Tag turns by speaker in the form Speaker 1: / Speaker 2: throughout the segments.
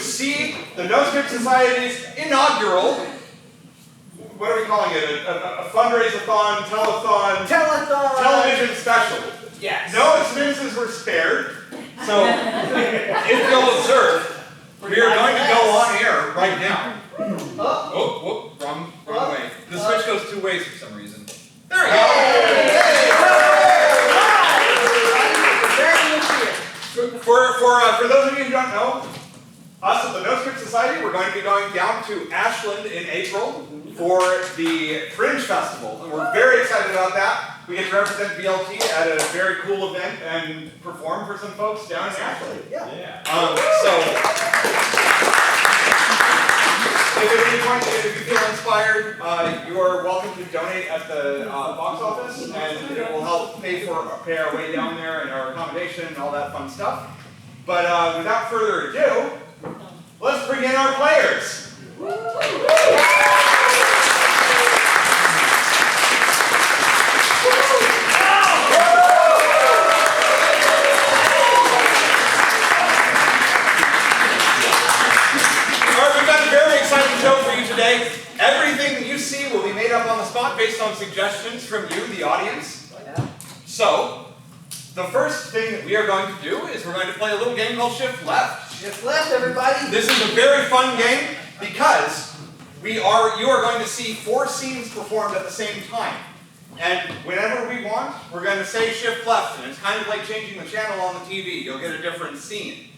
Speaker 1: see the No Script Society's inaugural, what are we calling it? A fundraise-a-thon, television special.
Speaker 2: Yes.
Speaker 1: No expenses were spared, so if you'll observe, we are going to go on air right now. Oh, wrong way. The switch goes 2 ways for some reason. There we go. For those of you who don't know, us at the No Script Society, we're going to be going down to Ashland in April for the Fringe Festival, and we're very excited about that. We get to represent BLT at a very cool event and perform for some folks down in Ashland.
Speaker 2: Yeah.
Speaker 1: If at any point, if you feel inspired, you are welcome to donate at the box office, and it will help pay our way down there and our accommodation and all that fun stuff. But without further ado, let's bring in our players. Everything that you see will be made up on the spot based on suggestions from you, the audience. So, the first thing that we are going to do is we're going to play a little game called Shift Left.
Speaker 2: Shift left, everybody.
Speaker 1: This is a very fun game because you are going to see 4 scenes performed at the same time. And whenever we want, we're going to say Shift Left, and it's kind of like changing the channel on the TV. You'll get a different scene.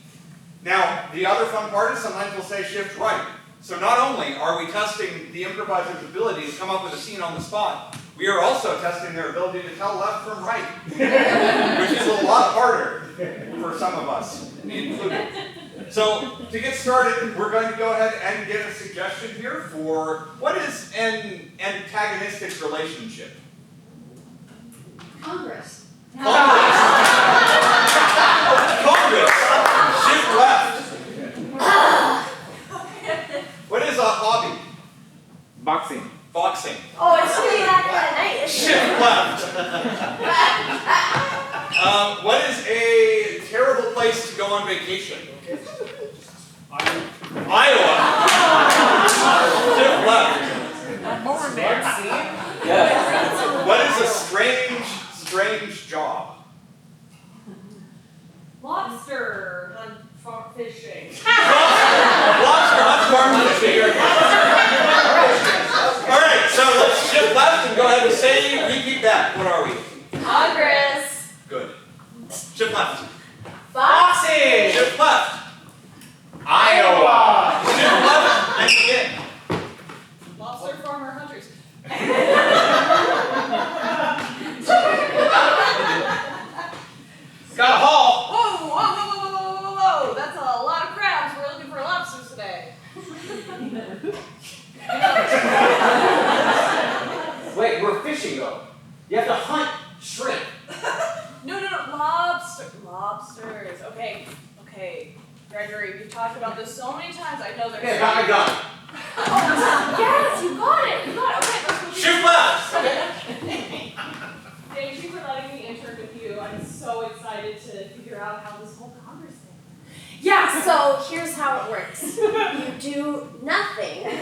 Speaker 1: Now, the other fun part is sometimes we'll say Shift Right. So not only are we testing the improviser's ability to come up with a scene on the spot, we are also testing their ability to tell left from right, which is a lot harder for some of us, me included. So to get started, we're going to go ahead and get a suggestion here for what is an antagonistic relationship?
Speaker 3: Congress.
Speaker 1: Congress. Shift left. What is a hobby?
Speaker 4: Boxing.
Speaker 1: Boxing.
Speaker 3: Oh, it's really that kind of night.
Speaker 1: Shift left. What is a terrible place to go on vacation? Iowa. Shift left.
Speaker 4: Yes.
Speaker 1: What is a strange job?
Speaker 3: Lobster hunt fishing.
Speaker 1: Lobster hunt farm fishing. All right, so let's shift left and go ahead and repeat that. What are we?
Speaker 3: Congress.
Speaker 1: Good. Shift left.
Speaker 3: Boxing.
Speaker 1: Shift left.
Speaker 4: Iowa.
Speaker 1: Shift left and again.
Speaker 3: Lobster farmer hunters.
Speaker 1: Got a haul.
Speaker 3: Whoa. That's a lot of crabs. We're looking for lobsters today.
Speaker 4: Wait, we're fishing though. You have to hunt shrimp.
Speaker 3: No. Lobsters. Okay. Gregory, we've talked about this so many times. I know there's.
Speaker 4: Okay, got my gun.
Speaker 3: Yes, you got it. Okay, let's go.
Speaker 1: Shift left.
Speaker 3: Thank you for letting me intern with you. I'm so excited to figure out how this whole Congress thing.
Speaker 5: Yeah, so here's how it works. You do nothing. And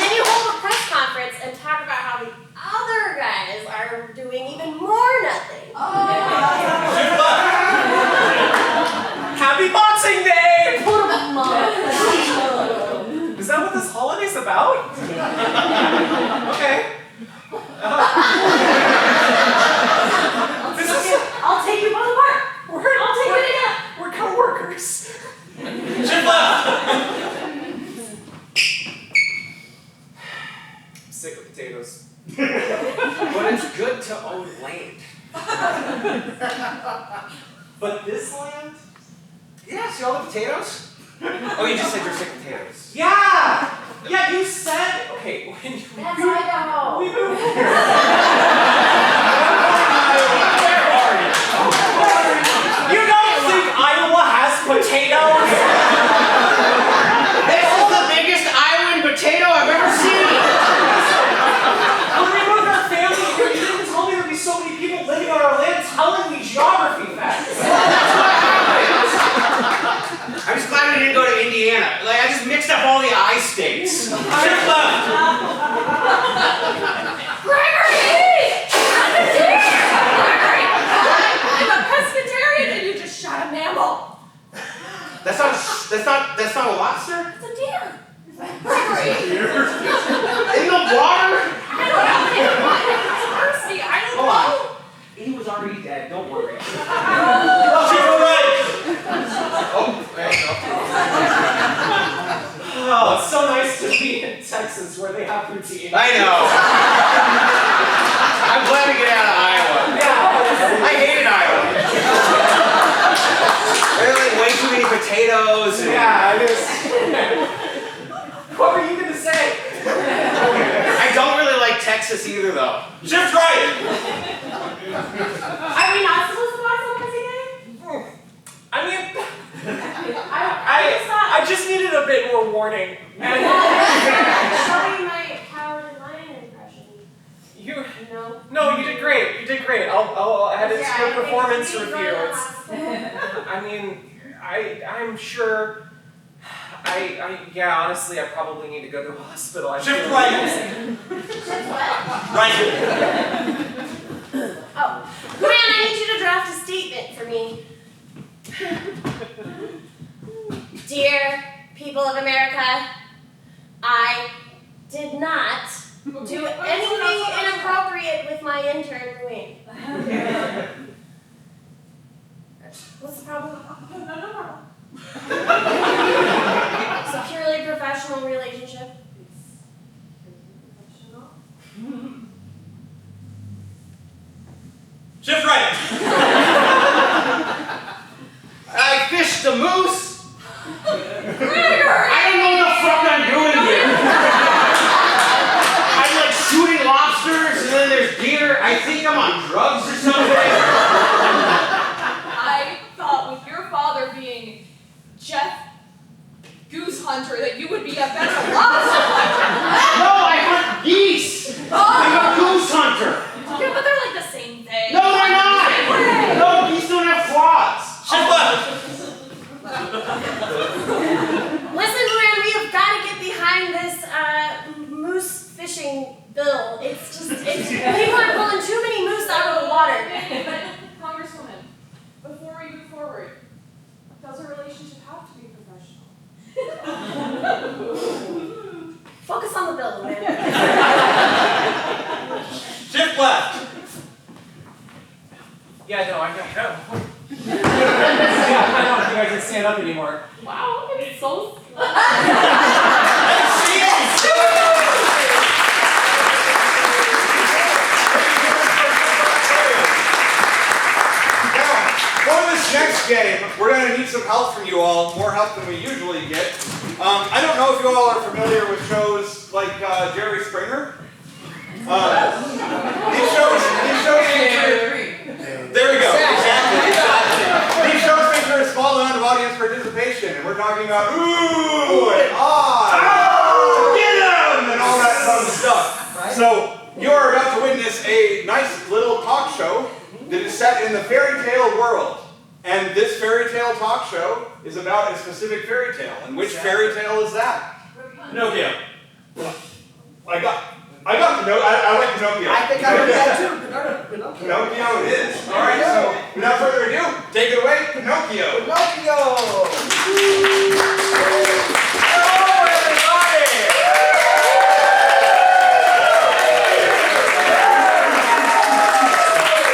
Speaker 5: then you hold a press conference and talk about how the other guys are doing even more nothing.
Speaker 1: Shift left.
Speaker 2: Happy Boxing Day!
Speaker 5: Is
Speaker 2: Is that what this holiday's about? Okay.
Speaker 5: I'll take you both apart. I'll take you together.
Speaker 2: We're co-workers.
Speaker 1: Shift left.
Speaker 2: I'm sick of potatoes. But it's good to own land. But this land? Yeah, see all the potatoes? Oh, you just said you're sick of potatoes. Yeah! Yeah, you said... Okay, when you...
Speaker 5: That's Idaho.
Speaker 2: We moved here. Where are you? You don't think Iowa has potatoes?
Speaker 6: This is the biggest Iowan potato I've ever seen.
Speaker 2: When we moved our family here, you didn't tell me there'd be so many people living on our land telling me geography facts.
Speaker 6: That's what happens.
Speaker 2: too, though.
Speaker 1: Shift right!
Speaker 5: Are we not supposed to watch Celebrity Day?
Speaker 2: I mean,
Speaker 5: I
Speaker 2: I just needed a bit more warning. And
Speaker 5: showing my cowardly lion impression.
Speaker 2: No, you did great. You did great. I'll add it to your performance
Speaker 5: It's
Speaker 2: review.
Speaker 5: really
Speaker 2: I mean, I'm sure. Honestly, I probably need to go to a hospital.
Speaker 1: Shift right! Right.
Speaker 5: Oh, man, I need you to draft a statement for me. Dear people of America, I did not do anything inappropriate with my intern, Wayne. What's the problem?
Speaker 3: No.
Speaker 5: It's a purely professional relationship.
Speaker 1: Shift right!
Speaker 6: I fished a moose.
Speaker 5: Gregor!
Speaker 6: I don't know what the fuck I'm doing here. I'm like shooting lobsters and then there's deer. I think I'm on drugs or something.
Speaker 3: I thought with your father being Jeff Goose Hunter that you would be a better lobster hunter.
Speaker 6: No, I hunt geese. I'm a goose hunter.
Speaker 3: Yeah, but they're like the same thing.
Speaker 6: No, they're not. No, geese don't have claws.
Speaker 1: Shift left!
Speaker 5: Listen, Luann, we have got to get behind this moose fishing bill. It's people are pulling too many moose out of the water.
Speaker 3: But Congresswoman, before we move forward, does a relationship have to be professional?
Speaker 5: Focus on the bill, Luann.
Speaker 1: Shift left!
Speaker 2: Yeah, no, I know. Yeah, I don't think I can stand up anymore.
Speaker 3: Wow, okay, so
Speaker 1: For this next game, we're going to need some help from you all, more help than we usually get. I don't know if you all are familiar with shows like Jerry Springer. These shows there we go, exactly. These shows feature a small amount of audience participation, and we're talking about ooh and ah, get 'em, and all that fun stuff. So you are about to witness a nice little talk show that is set in the fairy tale world. And this fairy tale talk show is about a specific fairy tale. And which fairy tale is that? Pinocchio. I got Pinocchio. I like Pinocchio.
Speaker 4: I think I heard that too. Pinocchio.
Speaker 1: Pinocchio it is. Alright, so without further ado, take it away, Pinocchio.
Speaker 4: Pinocchio.
Speaker 1: Hello, everybody!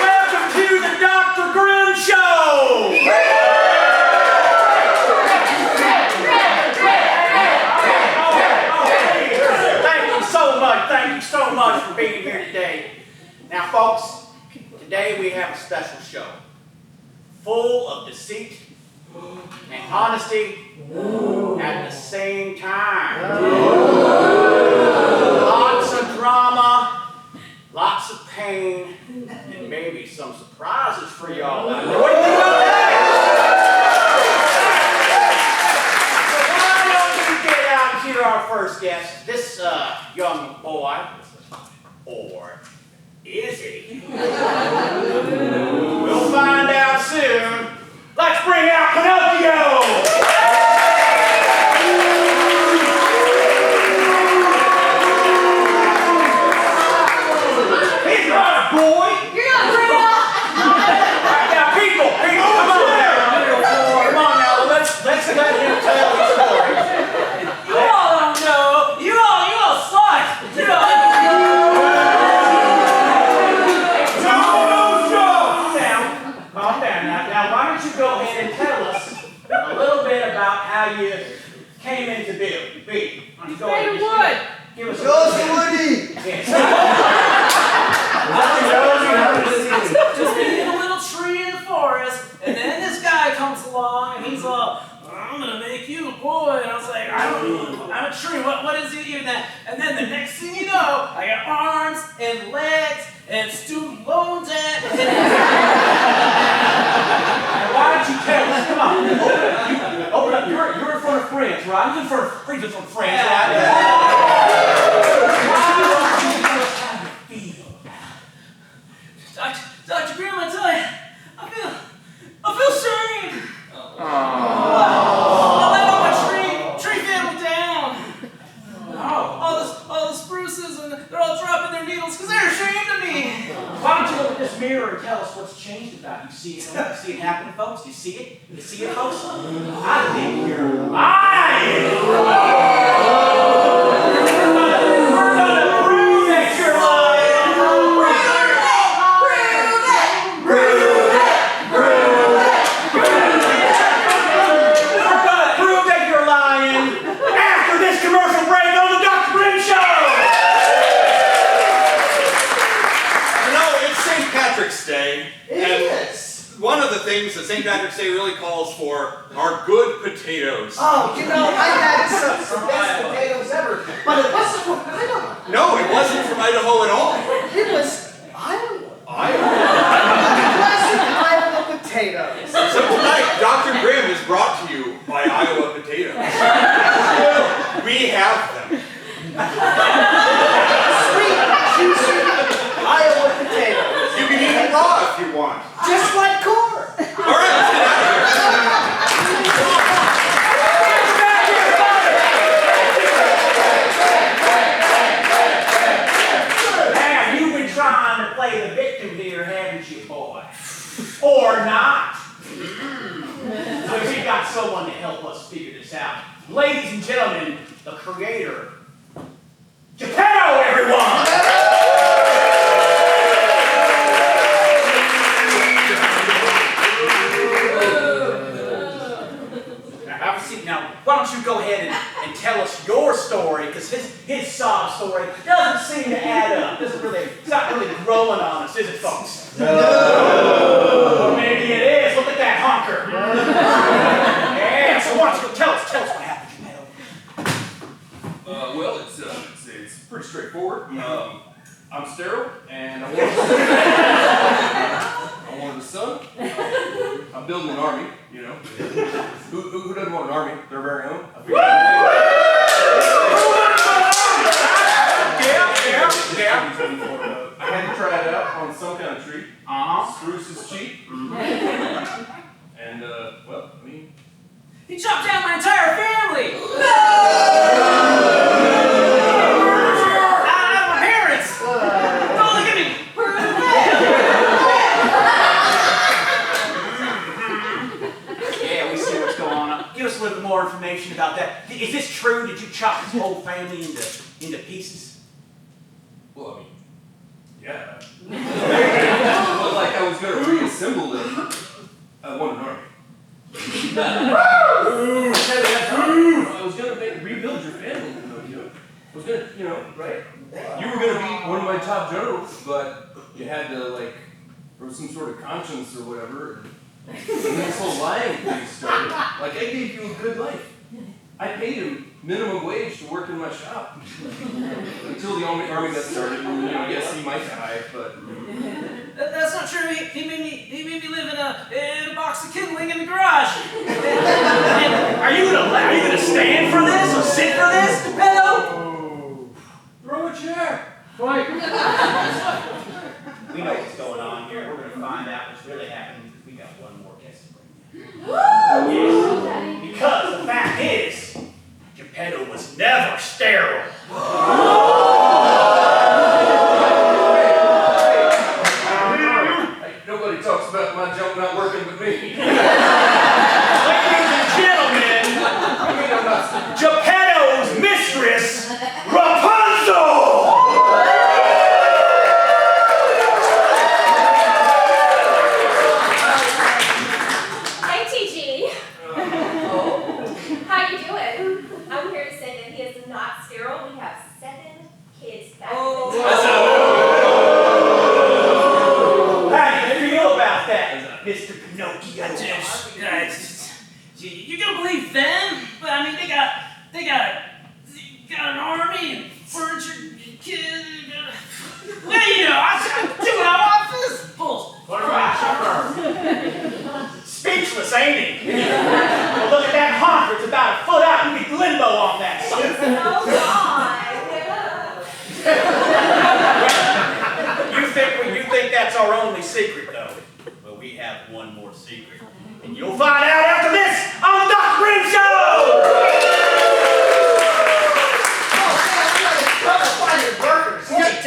Speaker 6: Welcome to the Dr. Grimm Show. Thank you so much for being here today. Now, folks, today we have a special show full of deceit and honesty at the same time. Lots of drama, lots of pain, and maybe some surprises for y'all. What do you think about that? So why don't we get out and hear our first guest, this young boy, or is he? We'll find out soon. Let's bring out Pinocchio! He's not a boy!
Speaker 5: You're not bring it up.
Speaker 6: Right now, people, come on now. Come on now, let's let him tell the story. You all don't know. You all sluts. Calm down now. Now, why don't you go ahead and tell us a little bit about how you came into being. Why don't you go ahead and give us
Speaker 7: Just being in a little tree in the forest, and then this guy comes along and he's all, I'm gonna make you a boy. And I was like, I don't know, I'm a tree, what is it even that? And then the next thing you know, I got arms and legs and student loan debt.
Speaker 4: Why don't you tell us? Come on. Open up. You're in front of friends, right? I'm in front of friends, right? Why don't you tell us how you feel?
Speaker 7: Dr. Grimm, I tell you, I feel shamed. I let all my tree family down. All the spruces, and they're all dropping their needles because they're ashamed of me.
Speaker 4: Why don't you look at this mirror and tell us what's changed about you? See it happen, folks? You see it? You see it, folks? I think you're lying. We're gonna prove that you're lying. We're gonna prove that you're lying after this commercial break on the Dr. Grimm Show.
Speaker 1: It's St. Patrick's Day. One of the things that St. Patrick's Day really calls for are good potatoes.
Speaker 2: Oh, you know, I had some best potatoes ever, but it wasn't from Idaho.
Speaker 1: No, it wasn't from Idaho at all.
Speaker 2: It was Iowa.
Speaker 1: Iowa.
Speaker 2: Classic Iowa potatoes.
Speaker 1: So tonight, Dr. Grimm is brought to you by Iowa potatoes. We have them.
Speaker 2: Sweet, juicy Iowa potatoes.
Speaker 1: You can eat them raw if you want.
Speaker 2: Just like corn.
Speaker 1: All right, let's get out of
Speaker 4: Now, you've been trying to play the victim here, haven't you, boy? Or not? But we got someone to help us figure this out. Ladies and gentlemen, the creator, Geppetto, everyone! Have a seat. Now, why don't you go ahead and tell us your story, because his sob story doesn't seem to add up. It's not really growing on us, is it, folks? No. Or maybe it is. Look at that honker. Yeah, so why don't you go tell us what happened, Geppetto?
Speaker 8: Well, it's pretty straightforward. I'm sterile, and I wanted a son. I'm building an army, you know. Who doesn't want an army? Their very own. Yeah. I had to try it out on some kind of tree. Spruce is cheap. And well, I mean,
Speaker 7: He chopped down my entire family. My parents. Don't look at me.
Speaker 4: Yeah, we see what's going on. Give us a little bit more information about that. Is this true? Did you chop his whole family into pieces?
Speaker 8: well, I mean, yeah. But like I was gonna reassemble them. I wanted an army. I was gonna rebuild your family, you know. I was gonna, you know, right? You were gonna be one of my top generals, but you had to like, there was some sort of conscience or whatever, and this whole lying thing started. Like I gave you a good life. I paid him minimum wage to work in my shop until the army got started. And, you know, yes, he might die, but.
Speaker 7: That's not true. He made me live in a box of kindling in the garage.
Speaker 4: Are you gonna stand for this or sit for this, Geppetto?
Speaker 8: Throw a chair!
Speaker 4: We know what's going on here. We're gonna find out what's really happening because we got one more guest to bring you. Yes. Because the fact is, Geppetto was never sterile.
Speaker 8: Nobody talks about my junk not working but me.
Speaker 4: Ladies and gentlemen, Geppetto's mistress, Rapunzel!
Speaker 5: Hi, TG. How you doing? I'm here to say that he is not sterile. We have 7 kids back in the
Speaker 4: How do you feel about that, Mr. Pinocchio?
Speaker 6: You think that's our only secret, though. Well, we have one more secret. And you'll find out after this on the Dr. Green Show!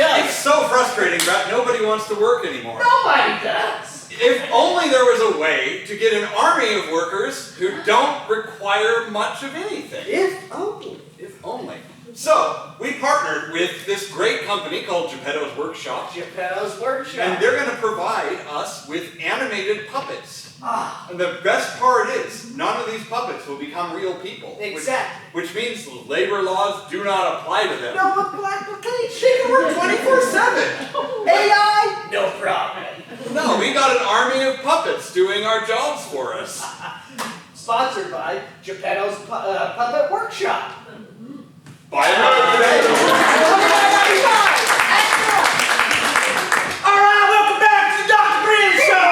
Speaker 1: It's so frustrating, Brett. Nobody wants to work anymore.
Speaker 6: Nobody does.
Speaker 1: If only there was a way to get an army of workers who don't require much of anything.
Speaker 6: If only.
Speaker 1: If only. So, we partnered with this great company called Geppetto's Workshop.
Speaker 6: Geppetto's Workshop.
Speaker 1: And they're going to provide us with animated puppets.
Speaker 6: Ah.
Speaker 1: And the best part is, none of these puppets will become real people.
Speaker 6: Exactly.
Speaker 1: Which means labor laws do not apply to them.
Speaker 6: No application.
Speaker 1: They can work 24/7.
Speaker 6: AI? No problem.
Speaker 1: No, we got an army of puppets doing our jobs for us.
Speaker 6: Sponsored by Geppetto's Puppet Workshop.
Speaker 1: Bye today.
Speaker 6: All right, welcome back to the Dr. Green Show.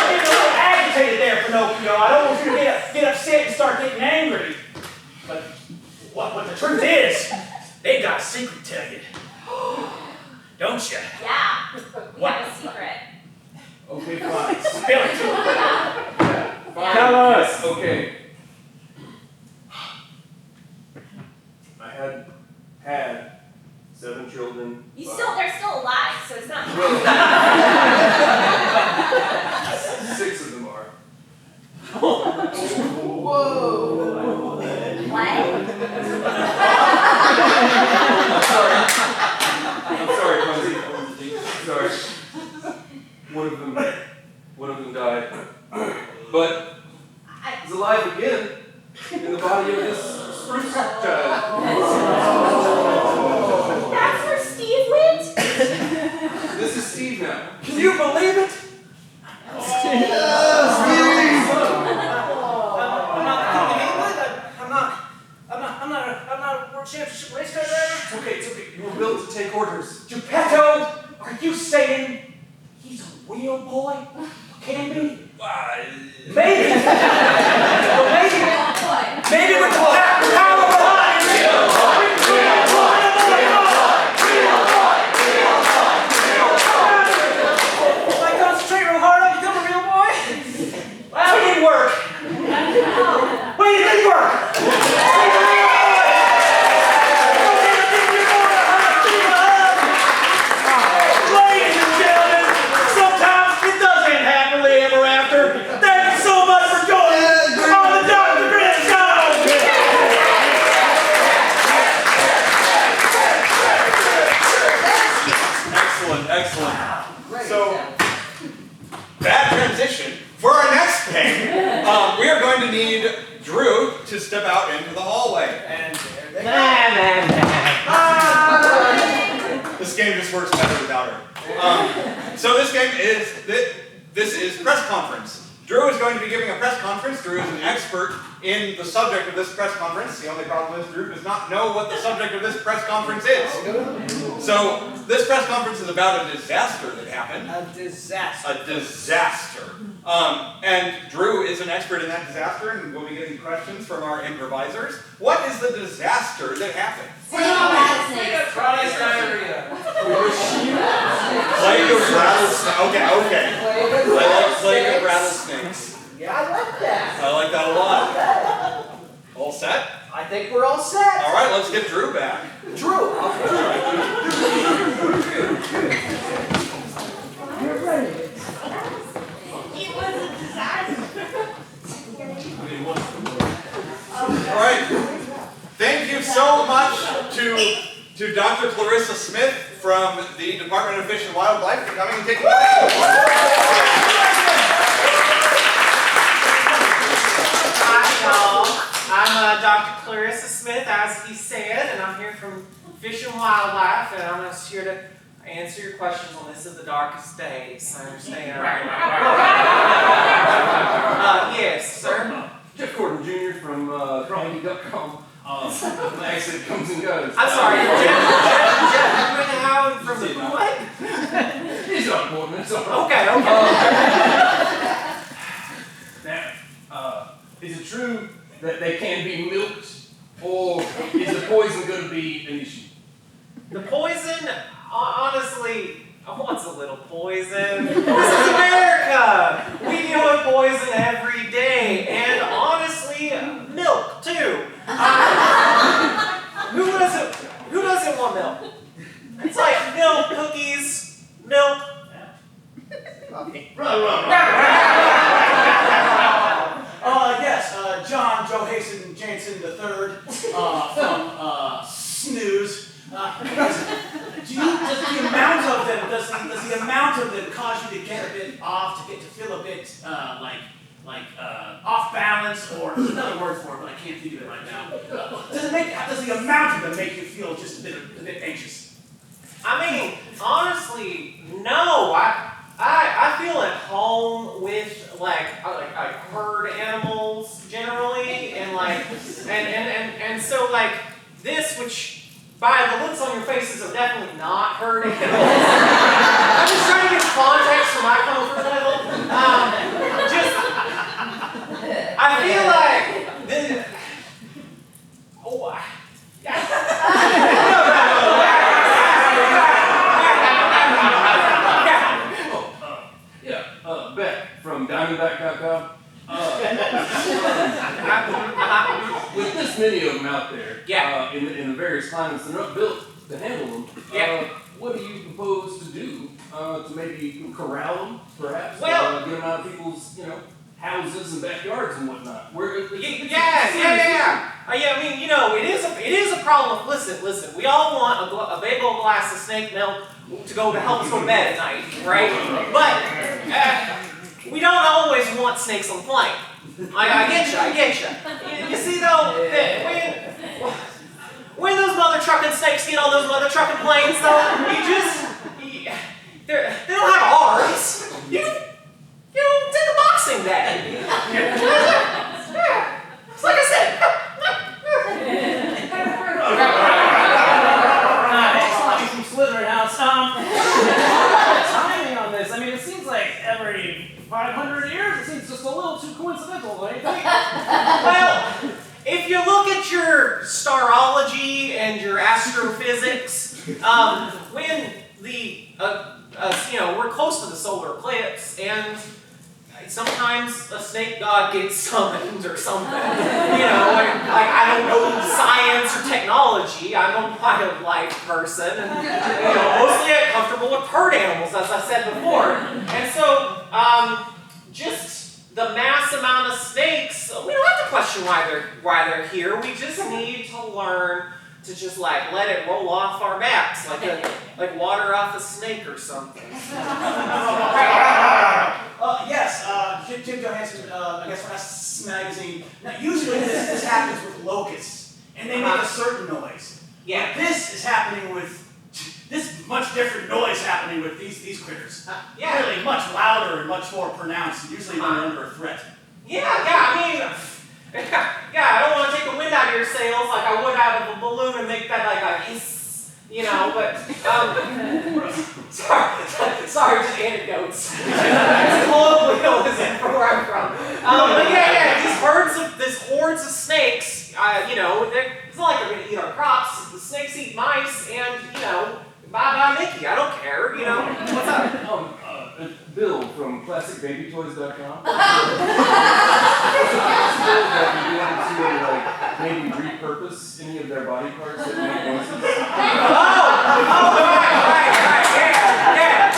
Speaker 6: Getting a little agitated there, Pinocchio. I don't want you to get upset and start getting angry. But what the truth is, they got a secret to tell you. Don't you?
Speaker 5: Yeah, we
Speaker 6: What?
Speaker 5: have a secret.
Speaker 8: Okay, fine.
Speaker 6: Spill it.
Speaker 8: Fine.
Speaker 2: Tell us.
Speaker 8: Okay. I had 7 children.
Speaker 5: They're still alive, so it's not.
Speaker 8: Well, 6 of them are.
Speaker 5: What?
Speaker 8: I'm sorry, Fonzie. Sorry. One of them died. But he's alive again in the body of this spruce child.
Speaker 5: That's where Steve went?
Speaker 8: This is Steve now.
Speaker 6: Can you believe it? I'm not a world championship race car driver.
Speaker 8: It's okay. You were built to take orders.
Speaker 6: Geppetto, are you saying he's a real boy? Can be? Maybe. Maybe with the power of lions. If I concentrate real hard, I'll become a real boy. Well, it didn't work. Wait, it didn't work. Ladies and gentlemen, sometimes it does end happily ever after. Thank you so much for joining on the Dr. Green Show.
Speaker 1: Excellent. So, bad transition. For our next game, we are going to need Drew to step out into the hallway.
Speaker 6: And
Speaker 1: This game just works better without her. So this game is, this is press conference. Drew is going to be giving a press conference. Drew is an expert in the subject of this press conference. The only problem is Drew does not know what the subject of this press conference is. So this press conference is about a disaster that happened.
Speaker 6: a disaster.
Speaker 1: A disaster. And Drew is an expert in that disaster, and we'll be getting questions from our improvisers. What is the disaster that happened?
Speaker 2: Chronic diarrhea.
Speaker 1: Plague of rattlesnakes. Okay. I like plague of rattlesnakes.
Speaker 6: Yeah, I like that.
Speaker 1: I like that a lot. All set?
Speaker 6: I think we're all set.
Speaker 1: All right, let's get Drew back.
Speaker 6: Drew.
Speaker 5: It was a disaster.
Speaker 1: All right. Thank you so much to Dr. Clarissa Smith from the Department of Fish and Wildlife for coming and taking part.
Speaker 7: Hi, y'all. I'm Dr. Clarissa Smith, as he said, and I'm here from Fish and Wildlife, and I'm just here to answer your questions on this of the darkest days. I understand. Yes, sir.
Speaker 8: Jeff Gordon Jr. from Comedy.com. Accent comes and goes.
Speaker 7: I'm sorry, Jeff Howard from the what?
Speaker 8: He's not important. It's all right.
Speaker 7: Okay.
Speaker 8: Now, is it true that they can be milked Or is the poison going to be an issue?
Speaker 7: The poison, honestly, what's a little poison? This is America! We deal with poison every day, and honestly, milk too. Who doesn't want milk? It's like milk, cookies, milk.
Speaker 4: Yes, John Johansson Jansen III from Snooze. Does the amount of them cause you to get a bit off, to feel a bit off balance, or there's another word for it, but I can't think of it right now. Does the amount of them make you feel just a bit anxious?
Speaker 7: I mean, honestly, no. I feel at home with like herd animals generally, and so like this, which by the looks on your faces are definitely not herd animals. I'm just trying to get context for my comfort level. I feel like this.
Speaker 8: From Diamondback.com. With this many of them out there, in the various climates, they're not built to handle them. What do you propose to do to maybe corral them, perhaps?
Speaker 7: Well,
Speaker 8: get them out of people's, houses and backyards and whatnot.
Speaker 7: I mean, it is a problem. Listen. We all want a big old glass of snake milk to help us go to bed at night, right? But we don't always want snakes on the plane. I get you. You see though, when those mother trucking snakes get on those mother trucking planes, though, they don't have arms. Take a boxing day. It's like I said.
Speaker 4: Nice, from Slytherin House. Timing on this. I mean, it seems like every 500 years, it seems just a little too coincidental, don't you think?
Speaker 7: Well, if you look at your starology and your astrophysics, when we're close to the solar eclipse, and sometimes a snake god gets summoned or something. I don't know science or technology. I'm a wildlife person, and mostly I'm comfortable with herd animals, as I said before. And so, just the mass amount of snakes, we don't have to question why they're here. We just need to learn to just let it roll off our backs, like water off a snake or something.
Speaker 4: Yes, Jim Johansson, I guess Last Magazine. Now, usually this happens with locusts, and they make a certain noise.
Speaker 7: Yeah.
Speaker 4: But this is happening with this much different noise happening with these critters. Really much louder and much more pronounced, usually when they're under a threat.
Speaker 7: I don't want to take the wind out of your sails like I would out of a balloon and make that like a hiss, but sorry, just anecdotes. It's colloquialism from where I'm from. These hordes of snakes, it's not like they're going to eat our crops. The snakes eat mice, and bye Mickey. I don't care. What's up?
Speaker 8: Bill from ClassicBabyToys.com. Maybe repurpose any of their body parts that make noises.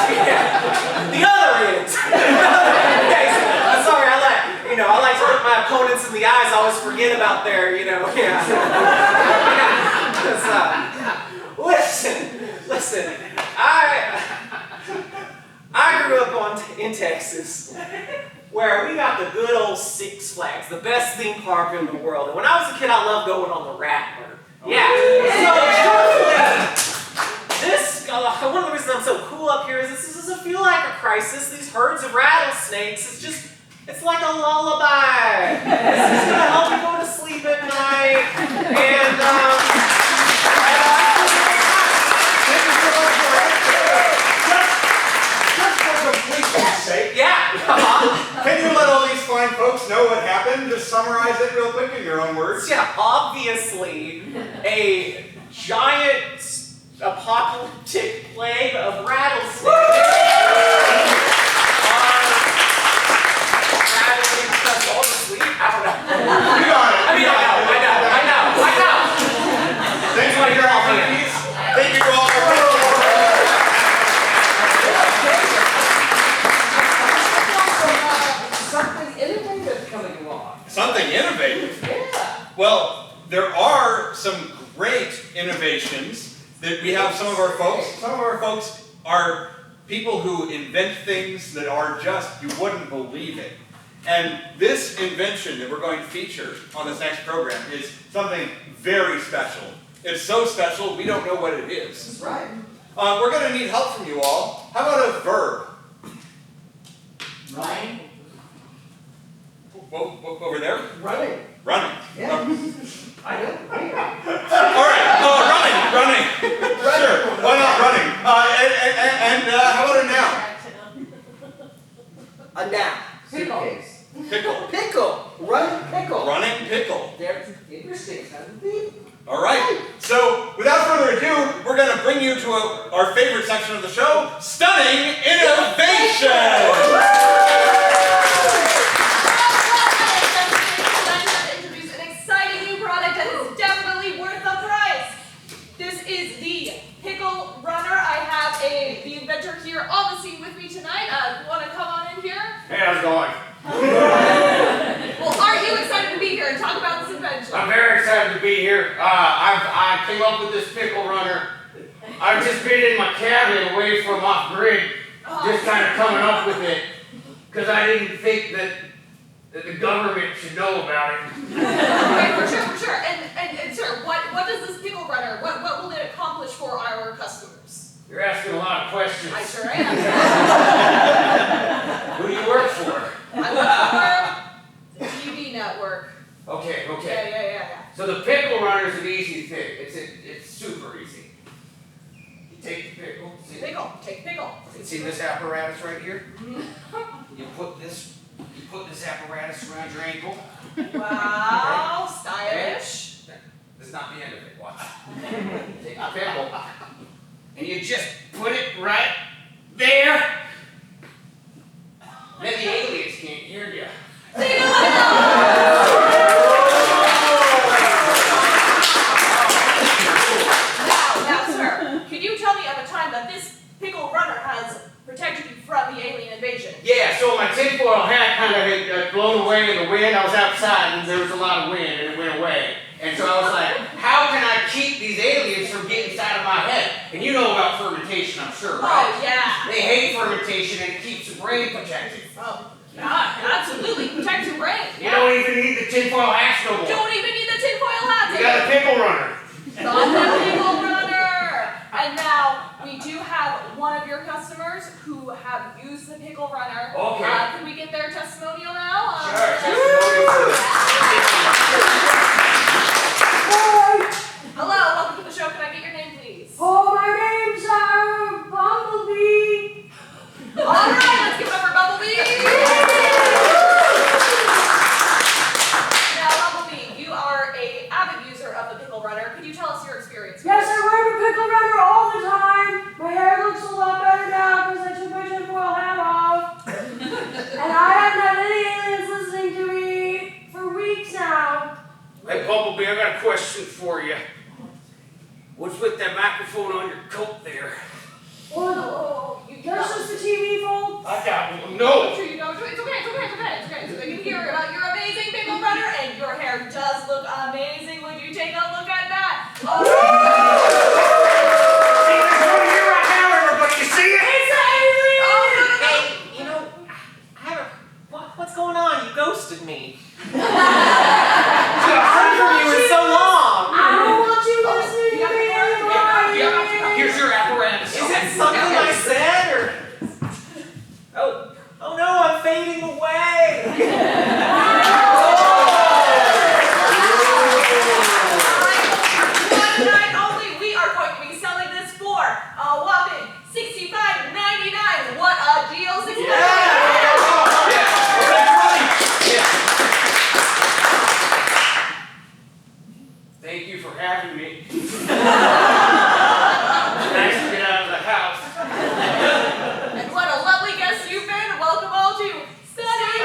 Speaker 7: Yeah. The other end. Sorry, I like to look my opponents in the eyes. I always forget about their, Listen. I grew up in Texas, where we got the good old Six Flags, the best theme park in the world. And when I was a kid, I loved going on the Rattler. Yeah. So, one of the reasons I'm so cool up here is this doesn't feel like a crisis. These herds of rattlesnakes, it's like a lullaby. It's just gonna help you go to sleep at night. And,
Speaker 1: Can you let all these fine folks know what happened? Just summarize it real quick in your own words?
Speaker 7: Yeah, obviously, a giant apocalyptic plague of rattlesnakes are rattling us all to sleep. I don't know.
Speaker 1: You got it.
Speaker 7: I know.
Speaker 1: Thanks for your expertise. Thank you to all our people.
Speaker 2: Something innovative coming along.
Speaker 1: Something innovative.
Speaker 2: Yeah.
Speaker 1: Well, there are some great innovations that we have. Some of our folks are people who invent things that are just, you wouldn't believe it. And this invention that we're going to feature on this next program is something very special. It's so special, we don't know what it is.
Speaker 2: That's right.
Speaker 1: We're going to need help from you all. How about a verb?
Speaker 2: Running.
Speaker 1: Over there?
Speaker 2: Running.
Speaker 1: Running.
Speaker 2: Yeah.
Speaker 7: I know.
Speaker 1: All right. Running. Sure. Why not running? And how about a noun?
Speaker 2: A noun. Suitcase.
Speaker 1: Pickle.
Speaker 2: Pickle. Running pickle.
Speaker 1: Running pickle.
Speaker 2: They're interesting, hasn't they?
Speaker 1: All right. So, without further ado, we're going to bring you to our favorite section of the show, Stunning Innovation.
Speaker 3: Introduce an exciting new product that is definitely worth the price. This is the Pickle Runner. I have the inventor here on the scene with me tonight. Want to come on in here?
Speaker 6: Hey, how's it going?
Speaker 3: Well, are you excited to be here and talk about this invention?
Speaker 6: I'm very excited to be here. I came up with this pickle runner. I've just been in my cabin away from off grid, just kind of coming up with it, because I didn't think that the government should know about it.
Speaker 3: Okay, for sure. And sir, what does this pickle runner, what will it accomplish for our customers?
Speaker 6: You're asking a lot of questions.
Speaker 3: I sure am.
Speaker 6: Who do you work for?
Speaker 3: I work for the TV network.
Speaker 6: Okay.
Speaker 3: Yeah.
Speaker 6: So the pickle runner is an easy thing. It's super easy. You take the pickle.
Speaker 3: Take pickle.
Speaker 6: See this apparatus right here? You put this apparatus around your ankle.
Speaker 3: Wow, stylish.
Speaker 6: That's not the end of it. Watch. Take the pickle, and you just put it right there. Then the aliens can't hear you.
Speaker 3: Now, sir, can you tell me of a time that this pickle runner has protected you from the alien invasion?
Speaker 6: Yeah, so my tinfoil hat kind of had blown away in the wind. I was outside and there was a lot of wind and it went away. And so I was like, how can I keep these aliens from getting inside of my head? And you know about fermentation, I'm sure, right?
Speaker 3: Oh, yeah.
Speaker 6: They hate fermentation and it keeps the brain protected.
Speaker 3: Oh, yeah, absolutely. Protect your brain.
Speaker 6: You don't even need the tinfoil hats no more.
Speaker 3: Don't even need the tinfoil hat.
Speaker 6: You got a pickle runner.
Speaker 3: Got the pickle runner. And now, we do have one of your customers who have used the pickle runner.
Speaker 6: Okay.
Speaker 3: Can we get their testimonial now?
Speaker 6: Sure, testimonial first.
Speaker 3: Hello, welcome to the show. Can I get your name, please?
Speaker 5: Oh, my name's Bumblebee.
Speaker 3: All right, let's give it up for Bumblebee. Now, Bumblebee, you are an avid user of the pickle runner. Could you tell us your experience?
Speaker 5: Yes, I wear the pickle runner all the time. My hair looks a lot better now because I took my tinfoil hat off. And I haven't had any aliens listening to me for weeks now.
Speaker 6: Hey, Bumblebee, I got a question for you. What's with that microphone on your coat there?
Speaker 5: Oh, that's just the TV, folks.
Speaker 6: I got one. No.
Speaker 3: Sure you don't. It's okay. So I can hear about your amazing pickle runner, and your hair does look amazing. Would you take a look at that?
Speaker 6: See, there's one here right now, everybody. You see it?
Speaker 5: It's an alien!
Speaker 7: Hey, you know, what's going on? You ghosted me. I've heard from you in so long.
Speaker 5: I don't want you listening to me anymore.
Speaker 6: Yeah. Here's your apparatus.
Speaker 7: Is it something I said, or? Oh no, I'm fading away.
Speaker 3: Good night,
Speaker 8: me.
Speaker 6: Nice to get out of the house.
Speaker 3: And what a lovely guest you've been. Welcome all to Study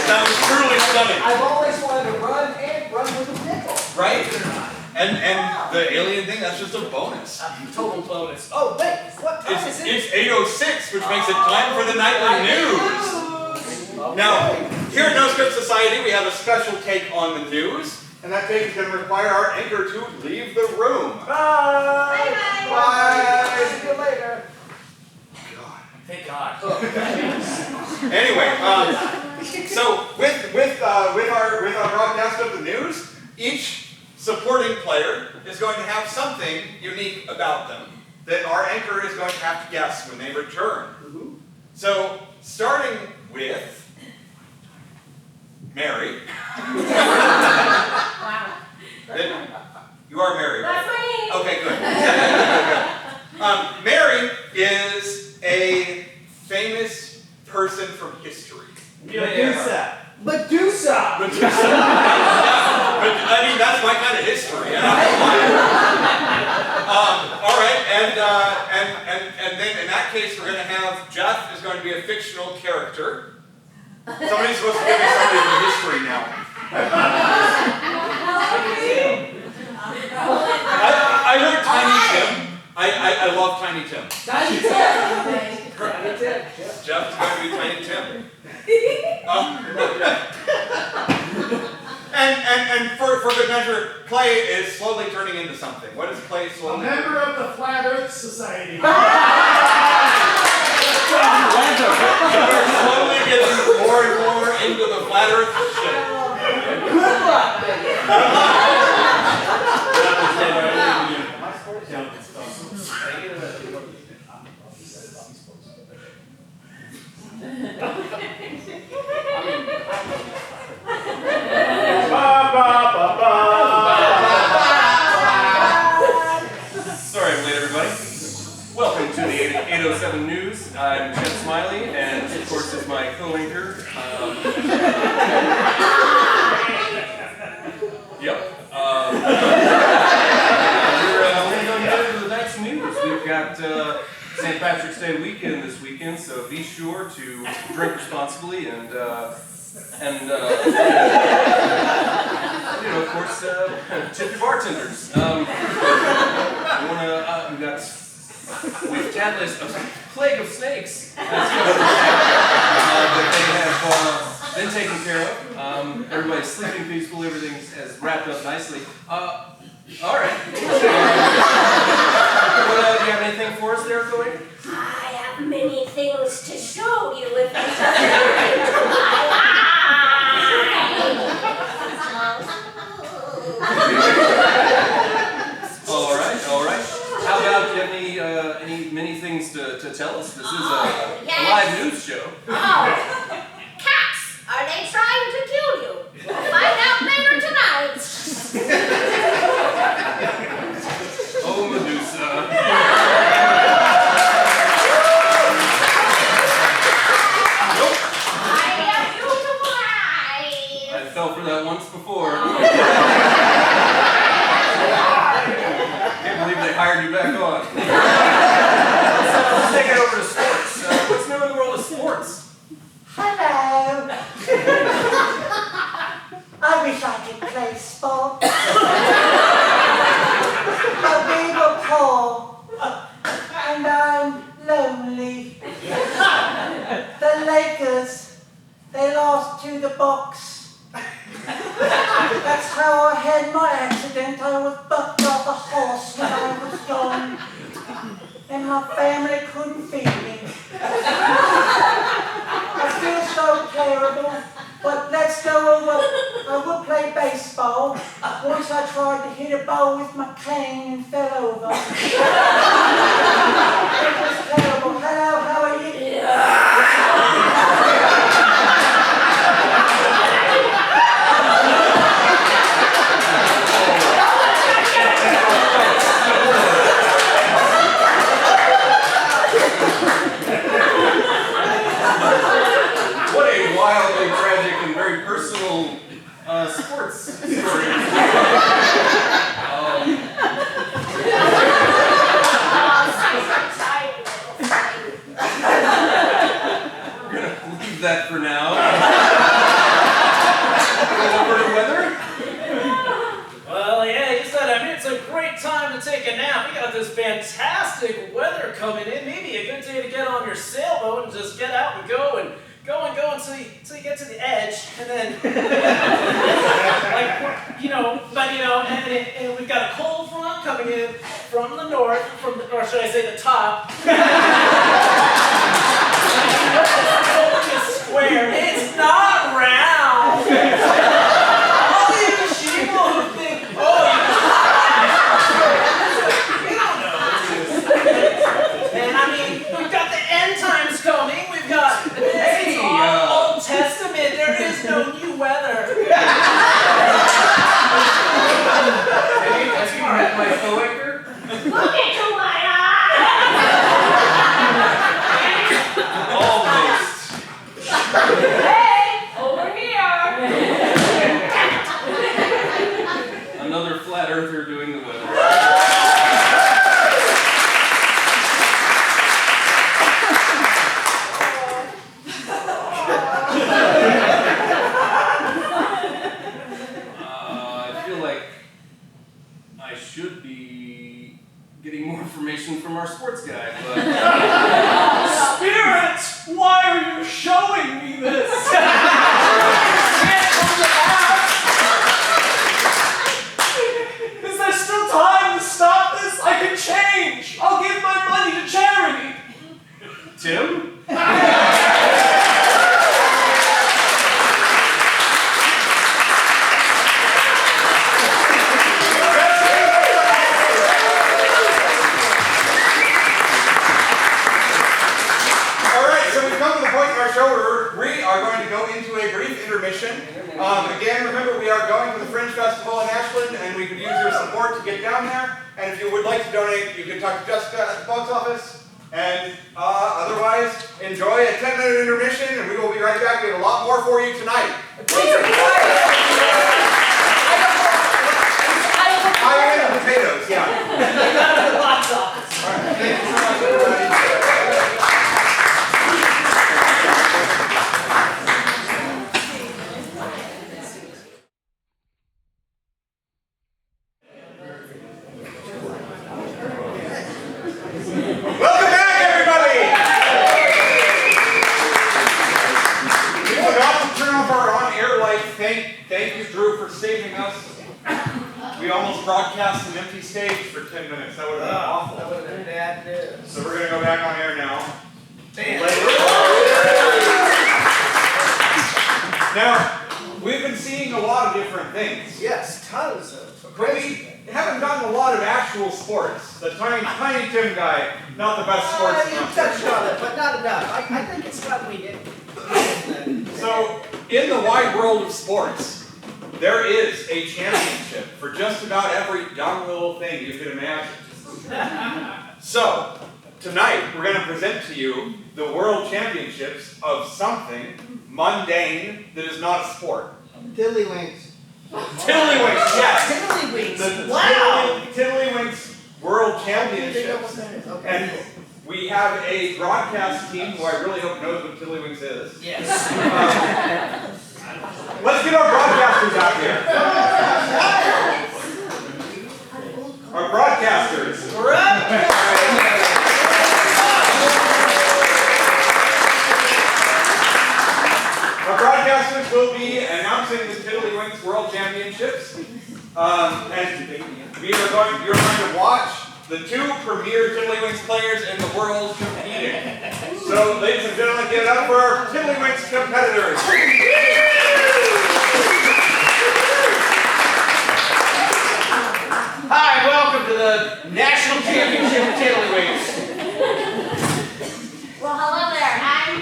Speaker 1: That was truly stunning.
Speaker 2: I've always wanted to run and run with a pickle.
Speaker 1: Right? And the alien thing, that's just a bonus.
Speaker 2: Total bonus. Oh, wait, what time is it?
Speaker 1: It's 8:06, which makes it time for the nightly news. Now, here at No Script Society, we have a special take on the news, and that take is going to require our anchor to leave the room.
Speaker 2: Bye.
Speaker 1: Bye.
Speaker 2: See you later.
Speaker 4: Thank God.
Speaker 1: Anyway, so with our broadcast of the news, each supporting player is going to have something unique about them that our anchor is going to have to guess when they return. So, starting with Mary.
Speaker 3: Wow.
Speaker 1: You are Mary, right?
Speaker 5: That's my name.
Speaker 1: Okay, good. Mary is a famous person from history.
Speaker 2: Medusa.
Speaker 1: But I mean, that's my kind of history. All right, and then in that case, we're going to have Jeff is going to be a fictional character. Somebody's supposed to give me somebody from history now. I heard Tiny Tim. I love Tiny Tim.
Speaker 2: Tiny Tim.
Speaker 1: Jeff is going to be Tiny Tim. And for good measure, Clay is slowly turning into something. What is Clay
Speaker 9: A
Speaker 1: slowly?
Speaker 9: member of the Flat Earth Society.
Speaker 1: We're slowly getting more and more into the flat Earth shit.
Speaker 2: Good luck.
Speaker 8: Sorry I'm late, everybody. Welcome to the 807 News. I'm Jeff Smiley, and of course is my co-anchor. Yep. We're going to get into the next news. We've got St. Patrick's Day weekend this weekend, so be sure to drink responsibly and you know, of course, tip your bartenders. We've catalyzed a plague of snakes that they have been taken care of. Everybody's sleeping peacefully. Everything has wrapped up nicely. All right. Do you have anything for us there, Chloe?
Speaker 5: I have many things to show you if you just look into my eyes.
Speaker 8: All right. How about do you have any many things to tell us? This is a live news show.
Speaker 5: Oh, cats! Are they trying to kill you? We'll find out later tonight.
Speaker 8: Oh, Medusa.
Speaker 5: I have beautiful eyes.
Speaker 8: I fell for that once before. Can't believe they hired you back on. Let's take it over to sports. What's new in the world of sports?
Speaker 10: Hello. I wish I could play sport. But we were poor. And I'm lonely. The Lakers, they lost to the Bucks. That's how I had my accident. I was bucked off a horse when I was young. And my family couldn't feed me. I feel so terrible, but let's go over. I would play baseball. Once I tried to hit a ball with my cane and fell over. It was terrible. Hello, how are you?
Speaker 8: What a wild very personal sports story. We're gonna leave that for now. Go over to weather.
Speaker 4: Well, yeah, you said, I mean, it's a great time to take a nap. We got this fantastic weather coming in. Maybe a good day to get on your sailboat and just get out and go until you get to the edge, and then, and we've got a cold front coming in from the north, or should I say the top. It's square. It's not round. All you people who think, you don't know. And I mean, we've got the end times coming. We've got it's all Old Testament. There is no new weather.
Speaker 8: Have you met my coworker?
Speaker 5: Look into my
Speaker 8: Almost.
Speaker 5: Hey, over here.
Speaker 8: Another flat earther doing the weather. I feel like I should be getting more information from our sports guy, but
Speaker 9: Spirits, why are you showing me this? Is there still time to stop this? I can change. I'll give my money to charity.
Speaker 8: Tim?
Speaker 1: We are going to go into a brief intermission. Again, remember we are going to the Fringe Festival in Ashland, and we could use your support to get down there. And if you would like to donate, you can talk to Jessica at the box office. And otherwise, enjoy a 10-minute intermission, and we will be right back. We have a lot more for you tonight. High end potatoes, yeah.
Speaker 4: The box office.
Speaker 1: All right, thank you so much, everybody. Welcome back, everybody! We forgot to turn off our on-air light. Thank you, Drew, for saving us. We almost broadcast an empty stage for 10 minutes. That would have been awful.
Speaker 7: That would have been bad news.
Speaker 1: So we're going to go back on air now. Now, we've been seeing a lot of different things.
Speaker 7: Yes, tons of.
Speaker 1: But we haven't gotten a lot of actual sports. The Tiny Tim guy, not the best sports
Speaker 7: You
Speaker 1: announcer.
Speaker 7: touched on it, but not enough. I think it's fun we did.
Speaker 1: So, in the wide world of sports, there is a championship for just about every dumb little thing you could imagine. So, tonight we're going to present to you the World Championships of something mundane that is not a sport.
Speaker 10: Tiddlywinks.
Speaker 1: Tiddlywinks, yes.
Speaker 7: Tiddlywinks.
Speaker 1: The
Speaker 7: Wow.
Speaker 1: Tiddlywinks World Championships.
Speaker 7: Okay.
Speaker 1: And we have a broadcast team who I really hope knows what Tiddlywinks is.
Speaker 7: Yes.
Speaker 1: Let's get our broadcasters out here. Our broadcasters. Our broadcasters will be announcing the Tiddlywinks World Championships. And you're going to watch the two premier Tiddlywinks players in the world competing. So, ladies and gentlemen, give it up for our Tiddlywinks competitors.
Speaker 6: Hi, welcome to the National Championship of Tiddlywinks.
Speaker 5: Well, hello there. I'm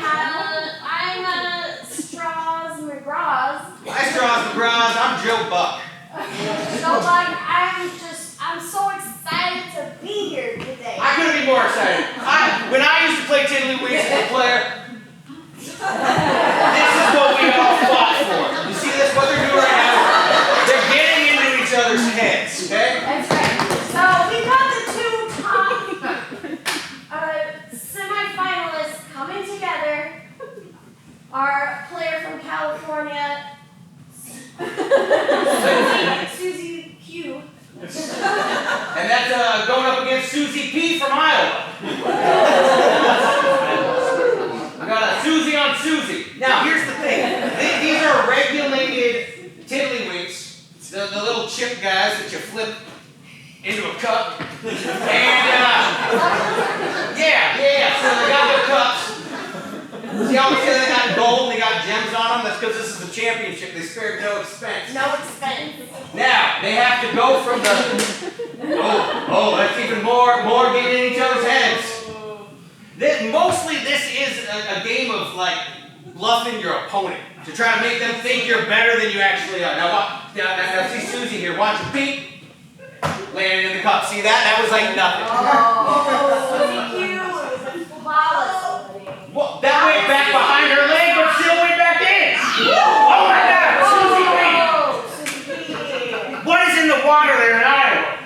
Speaker 5: Straws McGraws.
Speaker 6: Hi, Straws McGraws. I'm Joe Buck.
Speaker 5: So, like, I'm so excited to be here today.
Speaker 6: I couldn't be more excited. When I used to play Tiddlywinks as a player, this is what we all fought for. chip guys that you flip into a cup. And, yeah, so they got their cups. See how we say they got gold, they got gems on them? That's because this is a championship. They spared no expense.
Speaker 3: No expense.
Speaker 6: Now, they have to go from the... Oh, that's even more getting in each other's heads. Mostly this is a game of, like, bluffing your opponent to try to make them think you're better than you actually are. Now see Susie here. Watch her beat. Landing in the cup. See that? That was like nothing. Well, that went back behind her leg, but still went back in. Oh my God, Susie Queen. What is in the water there in Iowa?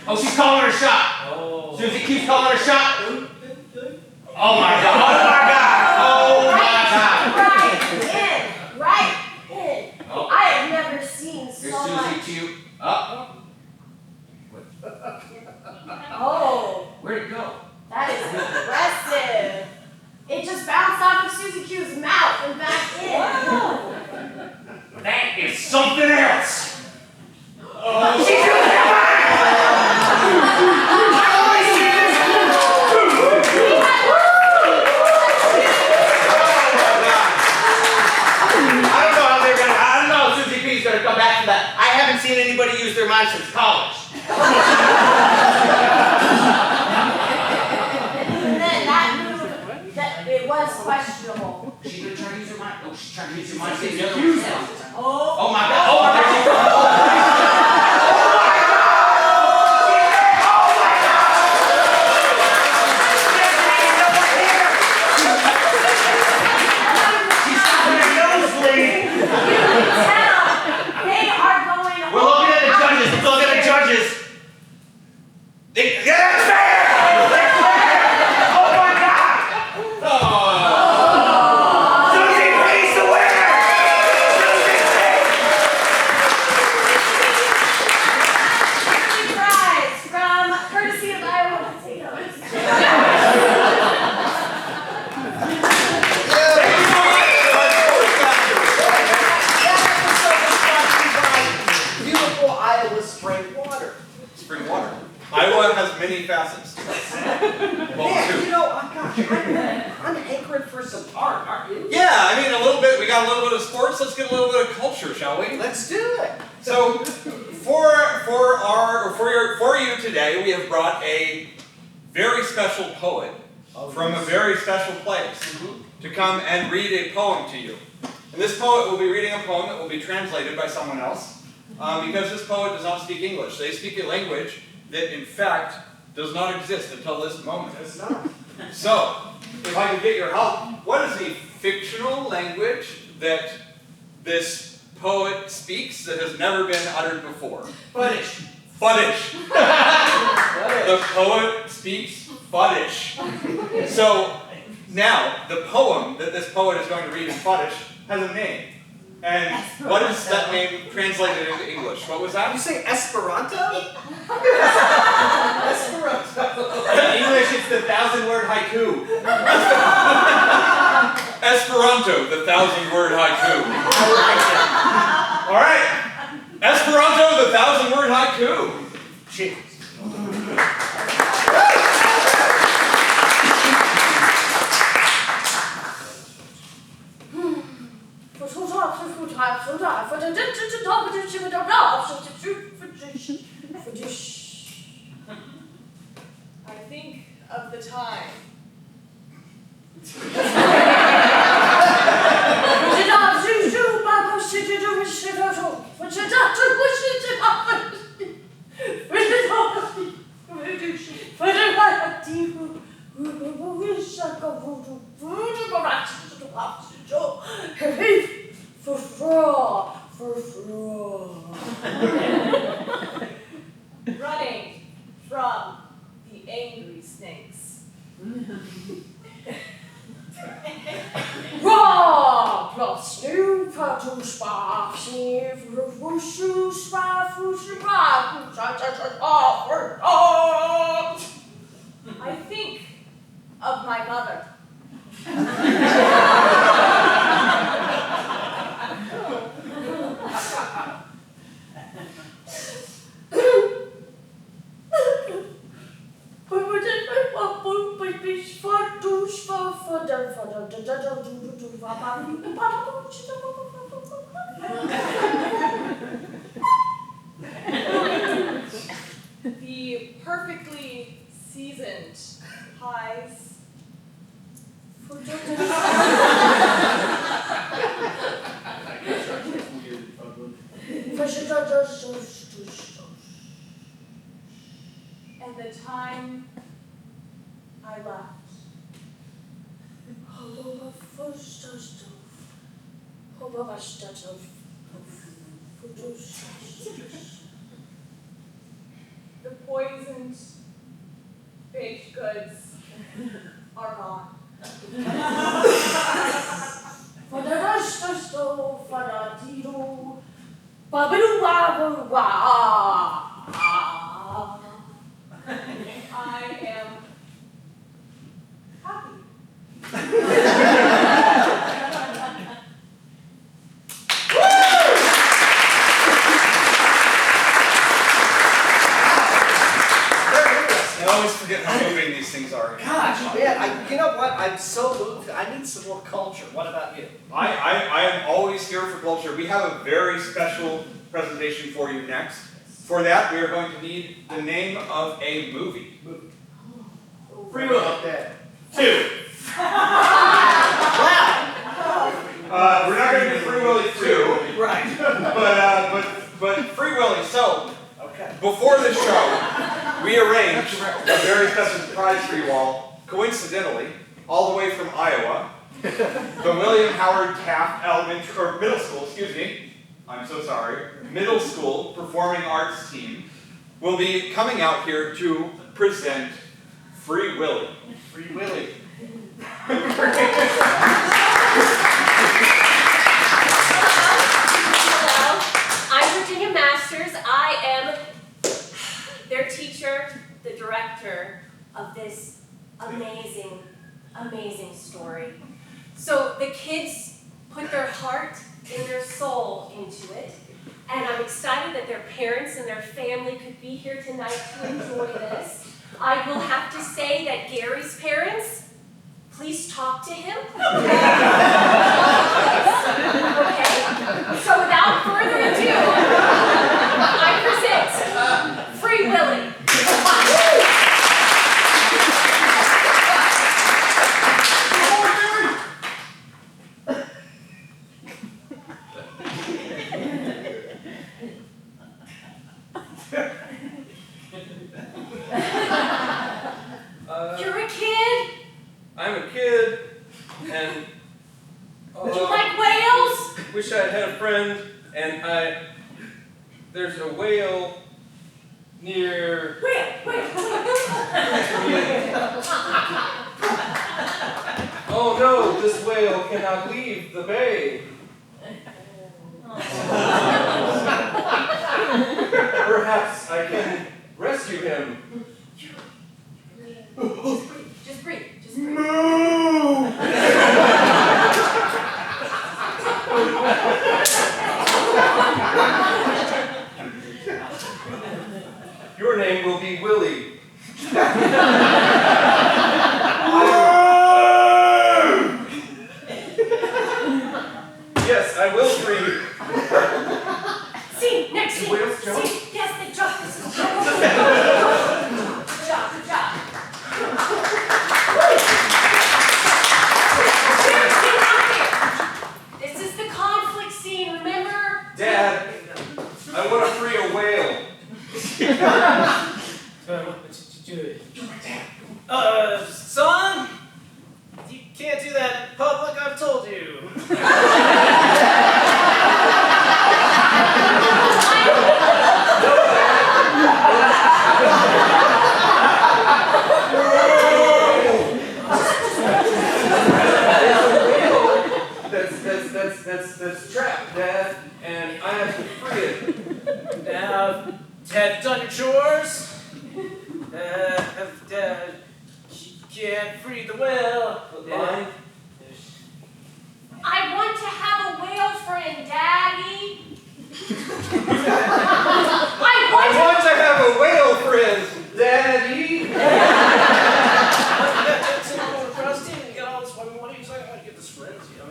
Speaker 6: Oh, she's calling her shot. Susie keeps calling her shot. Oh my God. Oh my God. Oh my God.
Speaker 5: Right in.
Speaker 6: Oh.
Speaker 5: I have never seen so
Speaker 6: Here's Susie
Speaker 5: much.
Speaker 6: cute.
Speaker 5: Oh,
Speaker 6: Where'd it go?
Speaker 5: that is impressive. It just bounced off of Susie Q's mouth and back in.
Speaker 6: That is something else. Oh, she's doing it back. I've only seen this. I don't know if Susie P's gonna come back from that. I haven't seen anybody use their mind since college.
Speaker 5: And then that move, it was questionable.
Speaker 6: She's gonna try to use her mind. Oh, she's trying to use her mind.
Speaker 5: Oh.
Speaker 6: Oh my God. Oh, there she goes. We're looking at the judges. Let's look at the judges. That's fair! That's fair! Oh my God! Susie P's the winner! Susie P!
Speaker 5: Prize from courtesy of Iowa Potatoes.
Speaker 2: Beautiful Iowa spring water.
Speaker 1: Spring water. Iowa has many facets. Well,
Speaker 2: Man,
Speaker 1: two.
Speaker 2: you know, oh gosh, I'm hankering for some art, aren't you?
Speaker 1: Yeah, I mean a little bit. We got a little bit of sports. Let's get a little bit of culture, shall we?
Speaker 2: Let's do it.
Speaker 1: So, for you today, we have brought a very special poet from a very special place to come and read a poem to you. And this poet will be reading a poem that will be translated by someone else, because this poet does not speak English. They speak a language that, in fact, does not exist until this moment.
Speaker 2: It's not.
Speaker 1: So, if I can get your help, what is the fictional language that this poet speaks that has never been uttered before?
Speaker 6: Fuddish.
Speaker 1: Fuddish. The poet speaks Fuddish. So, now, the poem that this poet is going to read in Fuddish has a name. And what is that name translated into English? What was that?
Speaker 2: You say Esperanto? Esperanto.
Speaker 1: In English, it's the 1,000-word haiku. Esperanto, the 1,000-word haiku. All right. Esperanto, the 1,000-word haiku.
Speaker 6: Cheers.
Speaker 3: I think of the time. Running from the angry snakes.
Speaker 5: Raw plus new to spa, wushu spa, fushu
Speaker 3: I think of my mother. The perfectly seasoned pies. And the time I left. The poisoned baked goods are gone. I am happy.
Speaker 1: I always forget how moving these things are.
Speaker 2: Gosh, man, you know what? I'm so moved. I need some more culture. What about you?
Speaker 1: I am always here for culture. We have a very special presentation for you next. For that, we are going to need the name of a movie.
Speaker 6: Free will up there.
Speaker 1: 2. We're not going to do Free Willy 2.
Speaker 2: Right.
Speaker 1: But Free Willy. So,
Speaker 2: Okay.
Speaker 1: before the show, we arranged a very special surprise for you all, coincidentally, all the way from Iowa. The William Howard Taft Middle School, excuse me, I'm so sorry, Middle School Performing Arts team will be coming out here to present Free Willy.
Speaker 6: Free Willy.
Speaker 5: Hello, I'm Virginia Masters. I am their teacher, the director of this amazing, amazing story. So the kids put their heart and their soul into it, and I'm excited that their parents and their family could be here tonight to enjoy this. I will have to say that Gary's parents, please talk to him. Okay? So without further ado, I present Free Willy. You're a kid?
Speaker 8: I'm a kid, and
Speaker 5: Do you like whales?
Speaker 8: wish I had a friend, and there's a whale near. Oh no, this whale cannot leave the bay. Perhaps I can rescue him.
Speaker 5: Just breathe. Just breathe.
Speaker 8: Your name will be Willie. Yes, I will free.
Speaker 5: Scene, next scene.
Speaker 8: Whales jump?
Speaker 5: Scene. Yes, they jump. This is jump. Good job, good job. This is the conflict scene, remember?
Speaker 8: Dad, I want to free a whale.
Speaker 7: Son, you can't do that in public, I've told you.
Speaker 8: That's trapped, Dad, and I have to free it.
Speaker 7: Now, have you done your chores? You can't free the whale.
Speaker 8: Mine?
Speaker 5: I want to have a whale friend, Daddy.
Speaker 8: I want to have a whale friend, Daddy.
Speaker 7: Rusty, you got all this money, what are you saying?
Speaker 4: his friends, you know.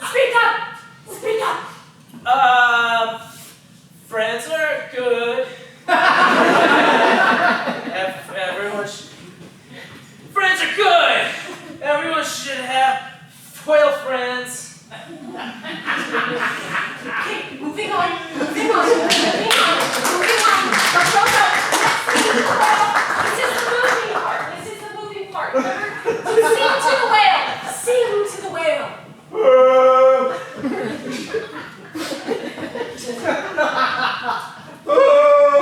Speaker 5: Speak up! Speak up!
Speaker 7: Friends are good. Friends are good! Everyone should have whale friends.
Speaker 5: Okay, moving on. Moving on. Moving on. Moving on. Let's go. This is the moving part. This is the moving part. Sing to the whale. Sing to the whale.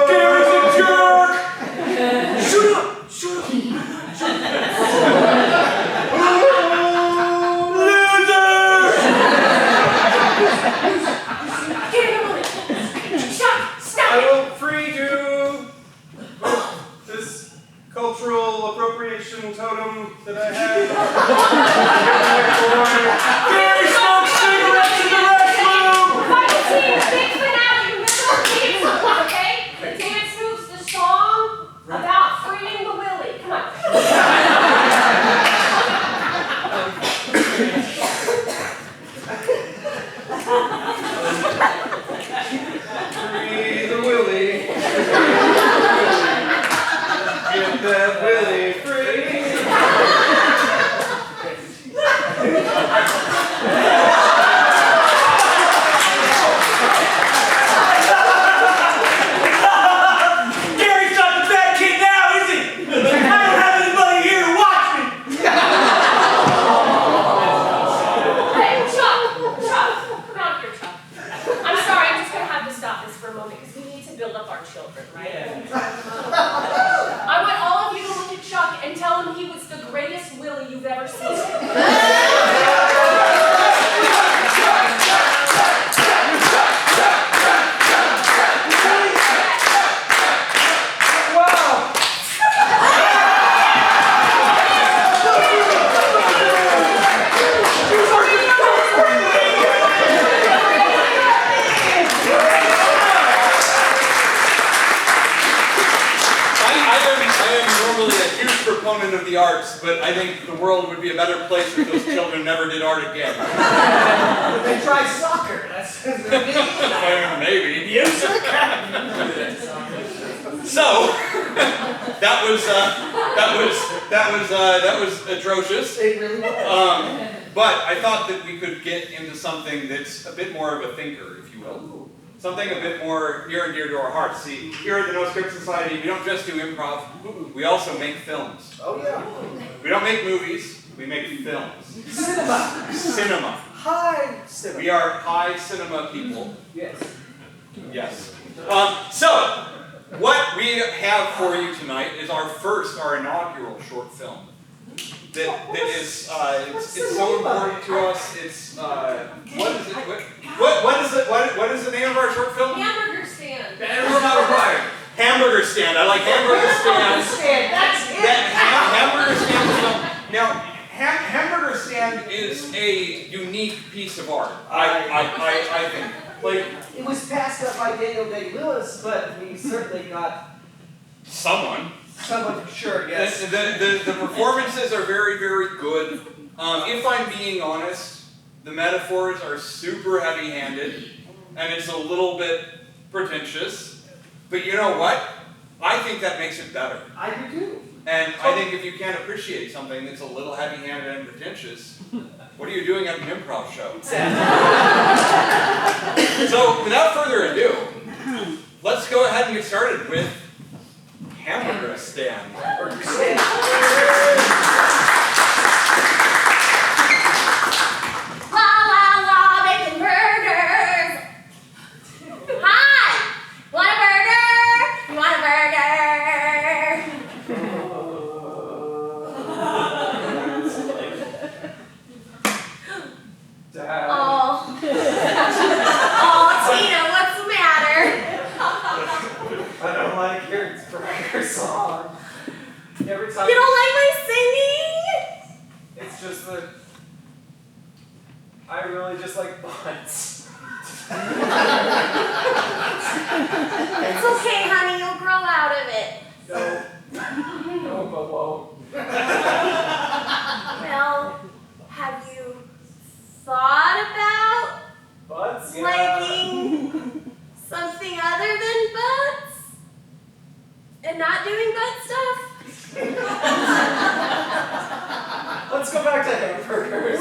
Speaker 9: Gary's a jerk!
Speaker 7: Shut up! Shut up!
Speaker 5: Get him on it. Stop. Stop
Speaker 9: I
Speaker 5: it.
Speaker 9: will free you with this cultural appropriation totem that I have. Gary smokes cigarettes in the restroom!
Speaker 5: Final scene, big finale. Remember the dance, okay? The dance moves the song about freeing the willy. Come on.
Speaker 9: Free the willy. Get that willy free.
Speaker 4: Gary's not the bad kid now, is he? I don't have anybody here to watch me.
Speaker 5: Hey, Chuck, come out here, Chuck. I'm sorry, I'm just gonna have to stop this for a moment because we need to build up our children, right? I want all of you to look at Chuck and tell him he was the greatest Willie you've ever seen.
Speaker 1: I am normally a huge proponent of the arts, but I think the world would be a better place if those children never did art again.
Speaker 2: They try soccer. That's
Speaker 1: Maybe. So that was atrocious.
Speaker 2: It really was.
Speaker 1: But I thought that we could get into something that's a bit more of a thinker, if you will. Something a bit more near and dear to our hearts. See, here at the No Script Society, we don't just do improv, we also make films.
Speaker 2: Oh, yeah.
Speaker 1: We don't make movies, we make films.
Speaker 2: Cinema.
Speaker 1: Cinema.
Speaker 2: Hi, cinema.
Speaker 1: We are high cinema people.
Speaker 2: Yes.
Speaker 1: Yes. So, what we have for you tonight is our inaugural short film. That is, it's so important to us. It's, what is it? What is the name of our short film?
Speaker 5: Hamburger stand.
Speaker 1: It's not required. Hamburger stand. I like hamburger stand.
Speaker 2: That's it.
Speaker 1: Hamburger stand. Now, hamburger stand is a unique piece of art. I think. Like,
Speaker 2: It was passed up by Daniel Day-Lewis, but we certainly got
Speaker 1: someone.
Speaker 2: someone, sure, yes.
Speaker 1: The performances are very, very good. If I'm being honest, the metaphors are super heavy-handed, and it's a little bit pretentious. But you know what? I think that makes it better.
Speaker 2: I do too.
Speaker 1: And I think if you can't appreciate something that's a little heavy-handed and pretentious, what are you doing at an improv show? So, without further ado, let's go ahead and get started with Hamburger Stand.
Speaker 5: La la la, making burgers. Hi, want a burger? You want a burger? Oh, Tina, what's the matter?
Speaker 2: I don't like your burger song. Every time.
Speaker 5: You don't like my singing?
Speaker 2: It's just that I really just like buns.
Speaker 5: It's okay, honey, you'll grow out of it.
Speaker 2: No, but won't. go back to hamburgers.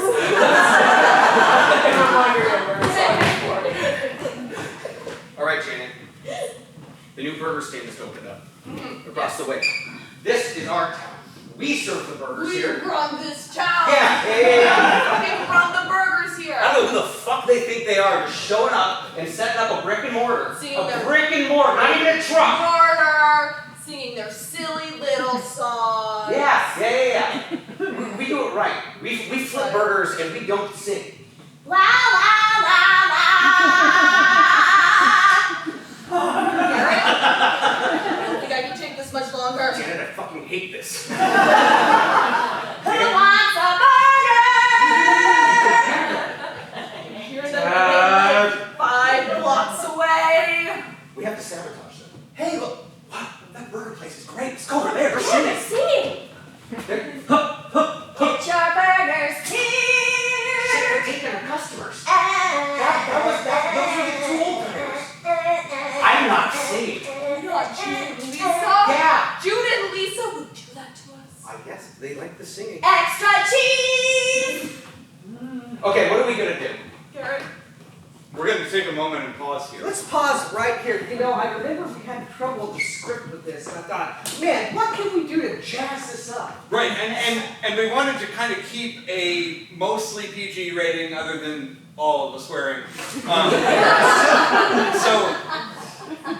Speaker 6: All right, Janet. The new burger stand just opened up across the way. This is our town. We serve the burgers
Speaker 3: We
Speaker 6: here.
Speaker 3: run this town.
Speaker 6: Yeah.
Speaker 3: We run the burgers here.
Speaker 6: I don't know who the fuck they think they are, just showing up and setting up a brick and mortar. Brick and mortar, not even a truck.
Speaker 3: Murder, singing their silly little songs.
Speaker 6: Yeah. We do it right. We flip burgers and we don't sing.
Speaker 5: La la la la.
Speaker 3: Garrett, I don't think I can take this much longer.
Speaker 6: Janet, I fucking hate this.
Speaker 5: Who wants a burger?
Speaker 3: Hear them like 5 blocks away.
Speaker 6: We have to sabotage them. Hey, look. Wow, that burger place is great. Let's go over there. They're
Speaker 5: What are
Speaker 6: singing.
Speaker 5: they singing? Get your burgers here.
Speaker 6: They're taking our customers.
Speaker 5: Those
Speaker 6: Those are the two old timers. I'm not singing.
Speaker 3: You're not Jude and Lisa?
Speaker 6: Yeah.
Speaker 3: Jude and Lisa would do that to us.
Speaker 6: I guess they like the singing.
Speaker 5: Extra cheese.
Speaker 6: Okay, what are we gonna do?
Speaker 3: Garrett,
Speaker 1: We're going to take a moment and pause here.
Speaker 10: Let's pause right here. You know, I remember we had trouble with the script with this, and I thought, man, what can we do to jazz this up?
Speaker 1: Right, and we wanted to kind of keep a mostly PG rating other than all of the swearing. So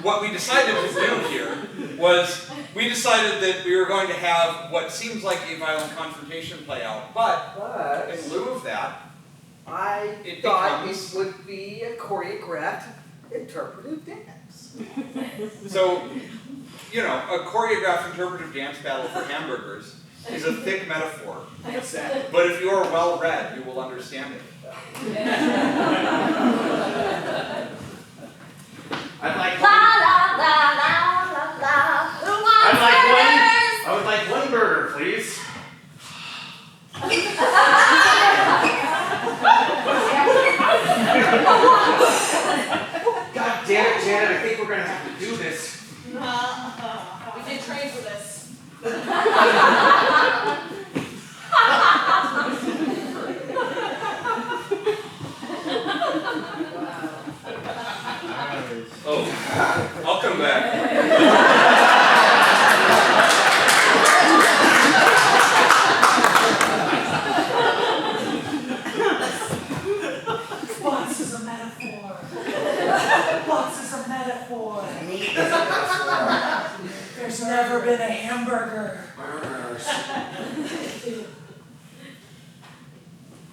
Speaker 1: what we decided to do here was we decided that we were going to have what seems like a violent confrontation play out, but in lieu of that,
Speaker 10: I
Speaker 1: It
Speaker 10: thought
Speaker 1: becomes-
Speaker 10: it would be a choreographed interpretive dance.
Speaker 1: so, you know, a choreographed interpretive dance battle for hamburgers is a thick metaphor. But if you are well read, you will understand it.
Speaker 6: I'd like
Speaker 5: La la la la la la. Who wants burgers?
Speaker 6: I would like one burger, please. God damn it, Janet, I think we're gonna have to do this.
Speaker 3: we did train for this.
Speaker 1: Oh, I'll come back.
Speaker 2: Box is a metaphor. Box is a metaphor. There's never been a hamburger.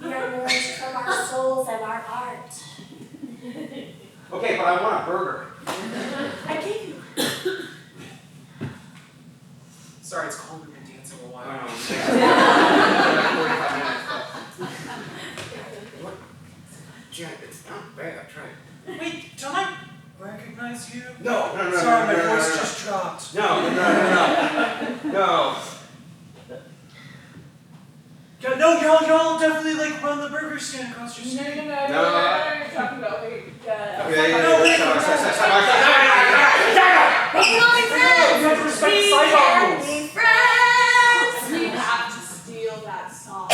Speaker 5: We are nourished from our souls and our art.
Speaker 6: Okay, but I want a burger.
Speaker 5: I gave you.
Speaker 7: Sorry, it's cold. We've been dancing a while.
Speaker 6: 45 minutes. What? Janet, it's not bad. Try it.
Speaker 7: Wait, don't I recognize you?
Speaker 6: No.
Speaker 7: Sorry, my voice just dropped.
Speaker 6: No.
Speaker 7: Yeah, no, y'all definitely like run the burger stand across your street.
Speaker 3: No,
Speaker 6: No.
Speaker 3: you're talking about wait.
Speaker 6: Yeah.
Speaker 5: We can only friends.
Speaker 7: You have to respect the
Speaker 5: We
Speaker 7: sidewalk
Speaker 5: can
Speaker 7: rules.
Speaker 5: be friends.
Speaker 3: We have to steal that song.
Speaker 5: I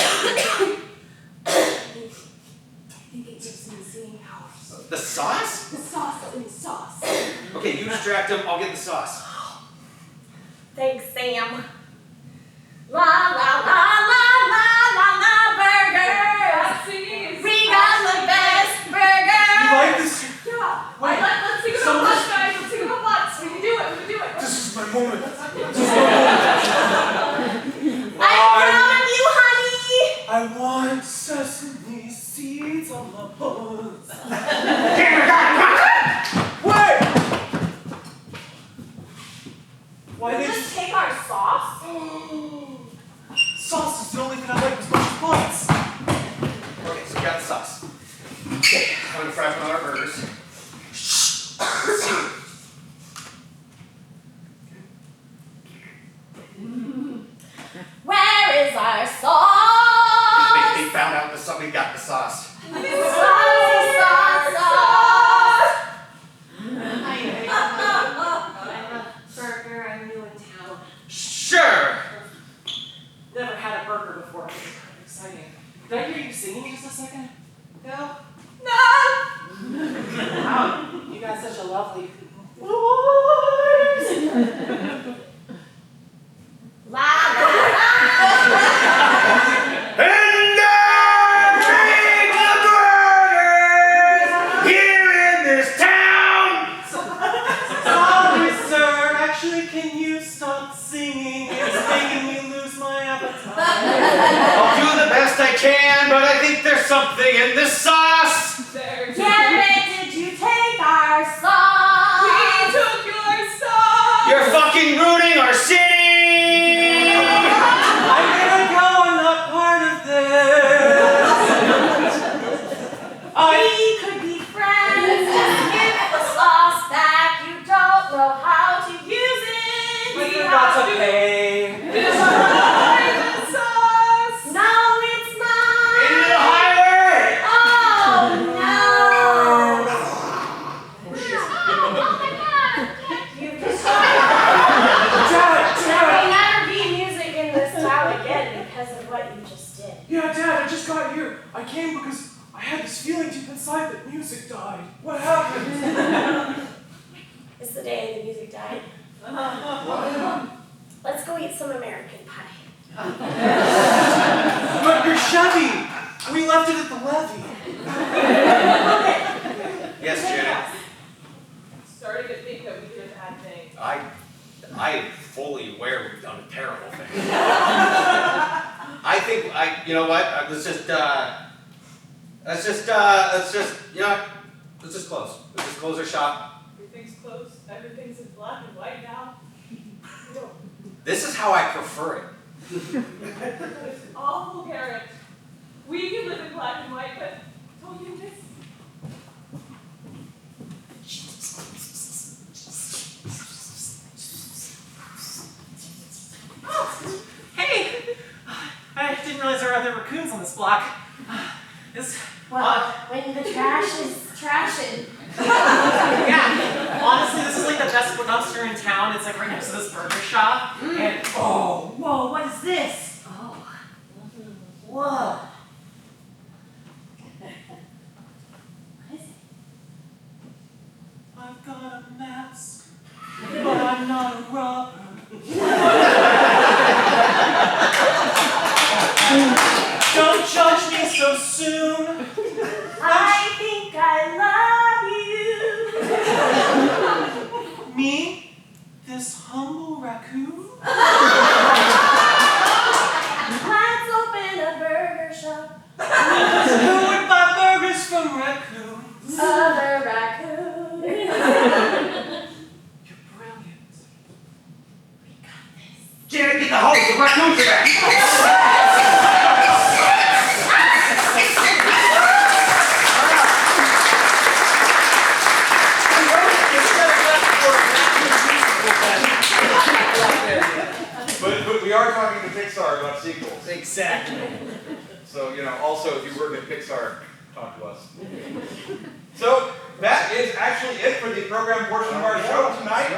Speaker 5: think it gives me singing powers.
Speaker 6: The sauce?
Speaker 5: The sauce in the sauce.
Speaker 6: Okay, you distract him. I'll get the sauce.
Speaker 5: Thanks, Sam. La la la la la la la burgers. We got the best burgers.
Speaker 7: You like this?
Speaker 3: Yeah.
Speaker 7: Wait.
Speaker 3: Let's think about butts, guys. Let's think about butts. We can do it.
Speaker 7: This is my moment.
Speaker 5: I'm proud of you, honey.
Speaker 7: I want sesame seeds on my buns. Wait! Why
Speaker 5: We'll
Speaker 7: did
Speaker 5: just take our sauce.
Speaker 7: sauce is the only thing I like as much as buns?
Speaker 6: Okay, so we got the sauce. Okay, I'm gonna fry some of our burgers. Let's see.
Speaker 5: Where is our sauce?
Speaker 6: They found out we got the sauce.
Speaker 5: Sauce, sauce, sauce.
Speaker 2: Did I hear you singing just a second?
Speaker 3: No. No!
Speaker 7: Wow, you got such a lovely voice.
Speaker 5: La la la.
Speaker 6: And big the burgers here in this town.
Speaker 7: Sorry, sir. Actually, can you stop singing? It's making me lose my appetite.
Speaker 6: I'll do the best I can, but I think there's something in this sauce.
Speaker 3: There's
Speaker 5: Damn it, did you take our song?
Speaker 3: We took your song!
Speaker 6: You're fucking ruining our city.
Speaker 7: I'm gonna go. I'm not part of this.
Speaker 5: We could be friends. Just give the sauce back. You don't know how to use it.
Speaker 7: We forgot to pay.
Speaker 3: Destroy the sauce!
Speaker 5: No, it's not.
Speaker 6: Into the highway.
Speaker 5: Oh no!
Speaker 3: Oh my god!
Speaker 5: You destroyed. There will never be music in this town again because of what you just did.
Speaker 8: Yeah, Dad, I just got here. I came because I had this feeling deep inside that music died. What happened?
Speaker 5: It's the day the music died. Let's go eat some American pie.
Speaker 7: But you're Chevy. We left it at the levee.
Speaker 6: Yes, Janet.
Speaker 3: Starting to think that we did a bad thing.
Speaker 6: I am fully aware we've done a terrible thing. I think you know what? Let's just close. Let's just close our shop.
Speaker 3: Everything's closed. Everything's in black and white now.
Speaker 6: This is how I prefer it.
Speaker 3: It's awful, Garrett. We can live in black and white, but don't you miss?
Speaker 7: Oh, hey! I didn't realize there were other raccoons on this block.
Speaker 5: Well, when the trash is trashing.
Speaker 7: Yeah, honestly, this is like the best dumpster in town. It's like right next to this burger shop. And oh, whoa, what is this?
Speaker 5: Oh. Whoa. What is it?
Speaker 7: I've got a mask, but I'm not a rubber. Don't judge me so soon.
Speaker 5: I think I love you.
Speaker 7: Me? This humble raccoon?
Speaker 5: Let's open a burger shop.
Speaker 7: Who would buy burgers from raccoons?
Speaker 5: Other raccoon.
Speaker 7: You're brilliant.
Speaker 5: We got this.
Speaker 6: Janet, get the hose. The raccoons are back.
Speaker 1: But we are talking to Pixar about sequels.
Speaker 4: Exactly.
Speaker 1: So, also if you work at Pixar, talk to us. So, that is actually it for the program portion of our show tonight.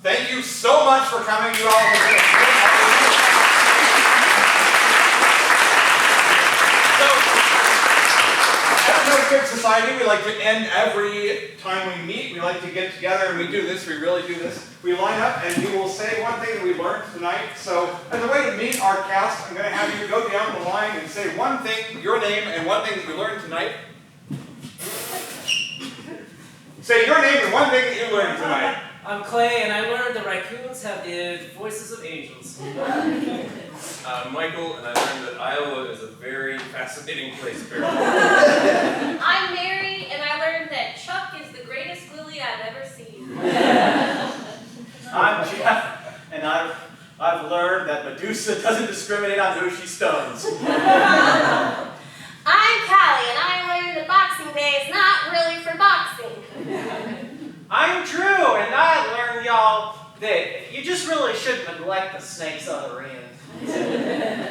Speaker 1: Thank you so much for coming. You all have been So, at Script Society, we like to end every time we meet. We like to get together and we do this. We really do this. We line up and we will say one thing that we learned tonight. So, as a way to meet our cast, I'm going to have you go down the line and say one thing, your name, and one thing that you learned tonight. Say your name and one thing that you learned tonight.
Speaker 2: I'm Clay, and I learned that raccoons have the voices of angels.
Speaker 8: I'm Michael, and I learned that Iowa is a very fascinating place, apparently.
Speaker 3: I'm Mary, and I learned that Chuck is the greatest Willie I've ever seen.
Speaker 6: I'm Jeff, and I've learned that Medusa doesn't discriminate on who she stones.
Speaker 5: I'm Callie, and I learned that Boxing Day is not really for boxing.
Speaker 7: I'm Drew, and I learned, y'all, that you just really shouldn't neglect the snake's other end.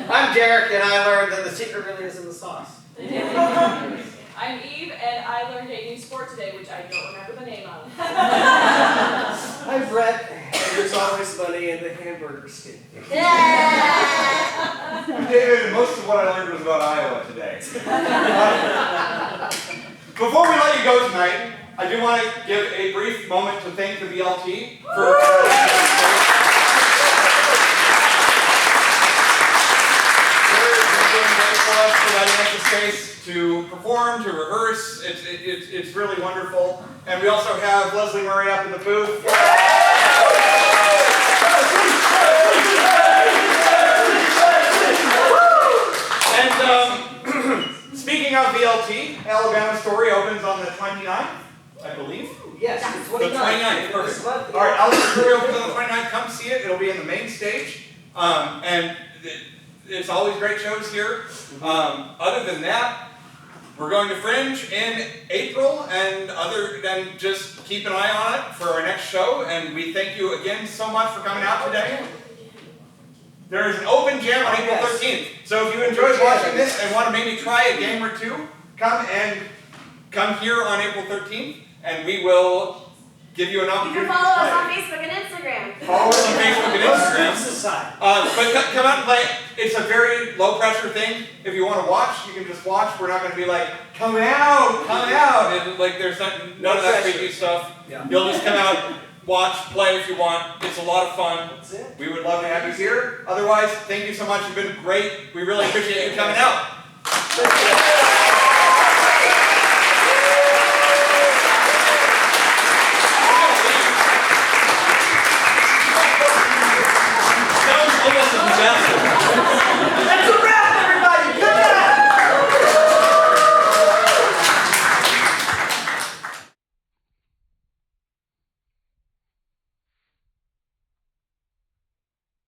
Speaker 6: I'm Derek, and I learned that the secret really is in the sauce.
Speaker 3: I'm Eve, and I learned a new sport today, which I don't remember the name of.
Speaker 10: I'm Brett, and
Speaker 2: There's always money in the hamburger skin.
Speaker 1: David, most of what I learned was about Iowa today. Before we let you go tonight, I do want to give a brief moment to thank the VLT for for letting us the space to perform, to rehearse. It's really wonderful. And we also have Leslie Murray up in the booth. And speaking of VLT, Alabama Story opens on the 29th, I believe.
Speaker 2: Yes,
Speaker 1: The 29th, perfect. All right, Alabama Story opens on the 29th. Come see it. It'll be in the main stage. And it's always great shows here. Other than that, we're going to Fringe in April, and other than just keep an eye on it for our next show. And we thank you again so much for coming out today. There is an open jam on April 13th. So if you enjoyed watching this and want to maybe try a game or two, come here on April 13th, and we will give you an
Speaker 5: You
Speaker 1: opportunity
Speaker 5: can follow
Speaker 1: to
Speaker 5: us
Speaker 1: play.
Speaker 5: on Facebook and Instagram.
Speaker 1: Follow us on Facebook and Instagram.
Speaker 4: Script Society.
Speaker 1: But come out and play. It's a very low pressure thing. If you want to watch, you can just watch. We're not going to be like, come out. And like there's none of that creepy stuff.
Speaker 2: Yeah.
Speaker 1: You'll just come out, watch, play if you want. It's a lot of fun.
Speaker 2: That's it.
Speaker 1: We would love to have you here. Otherwise, thank you so much. You've been great. We really appreciate you coming out.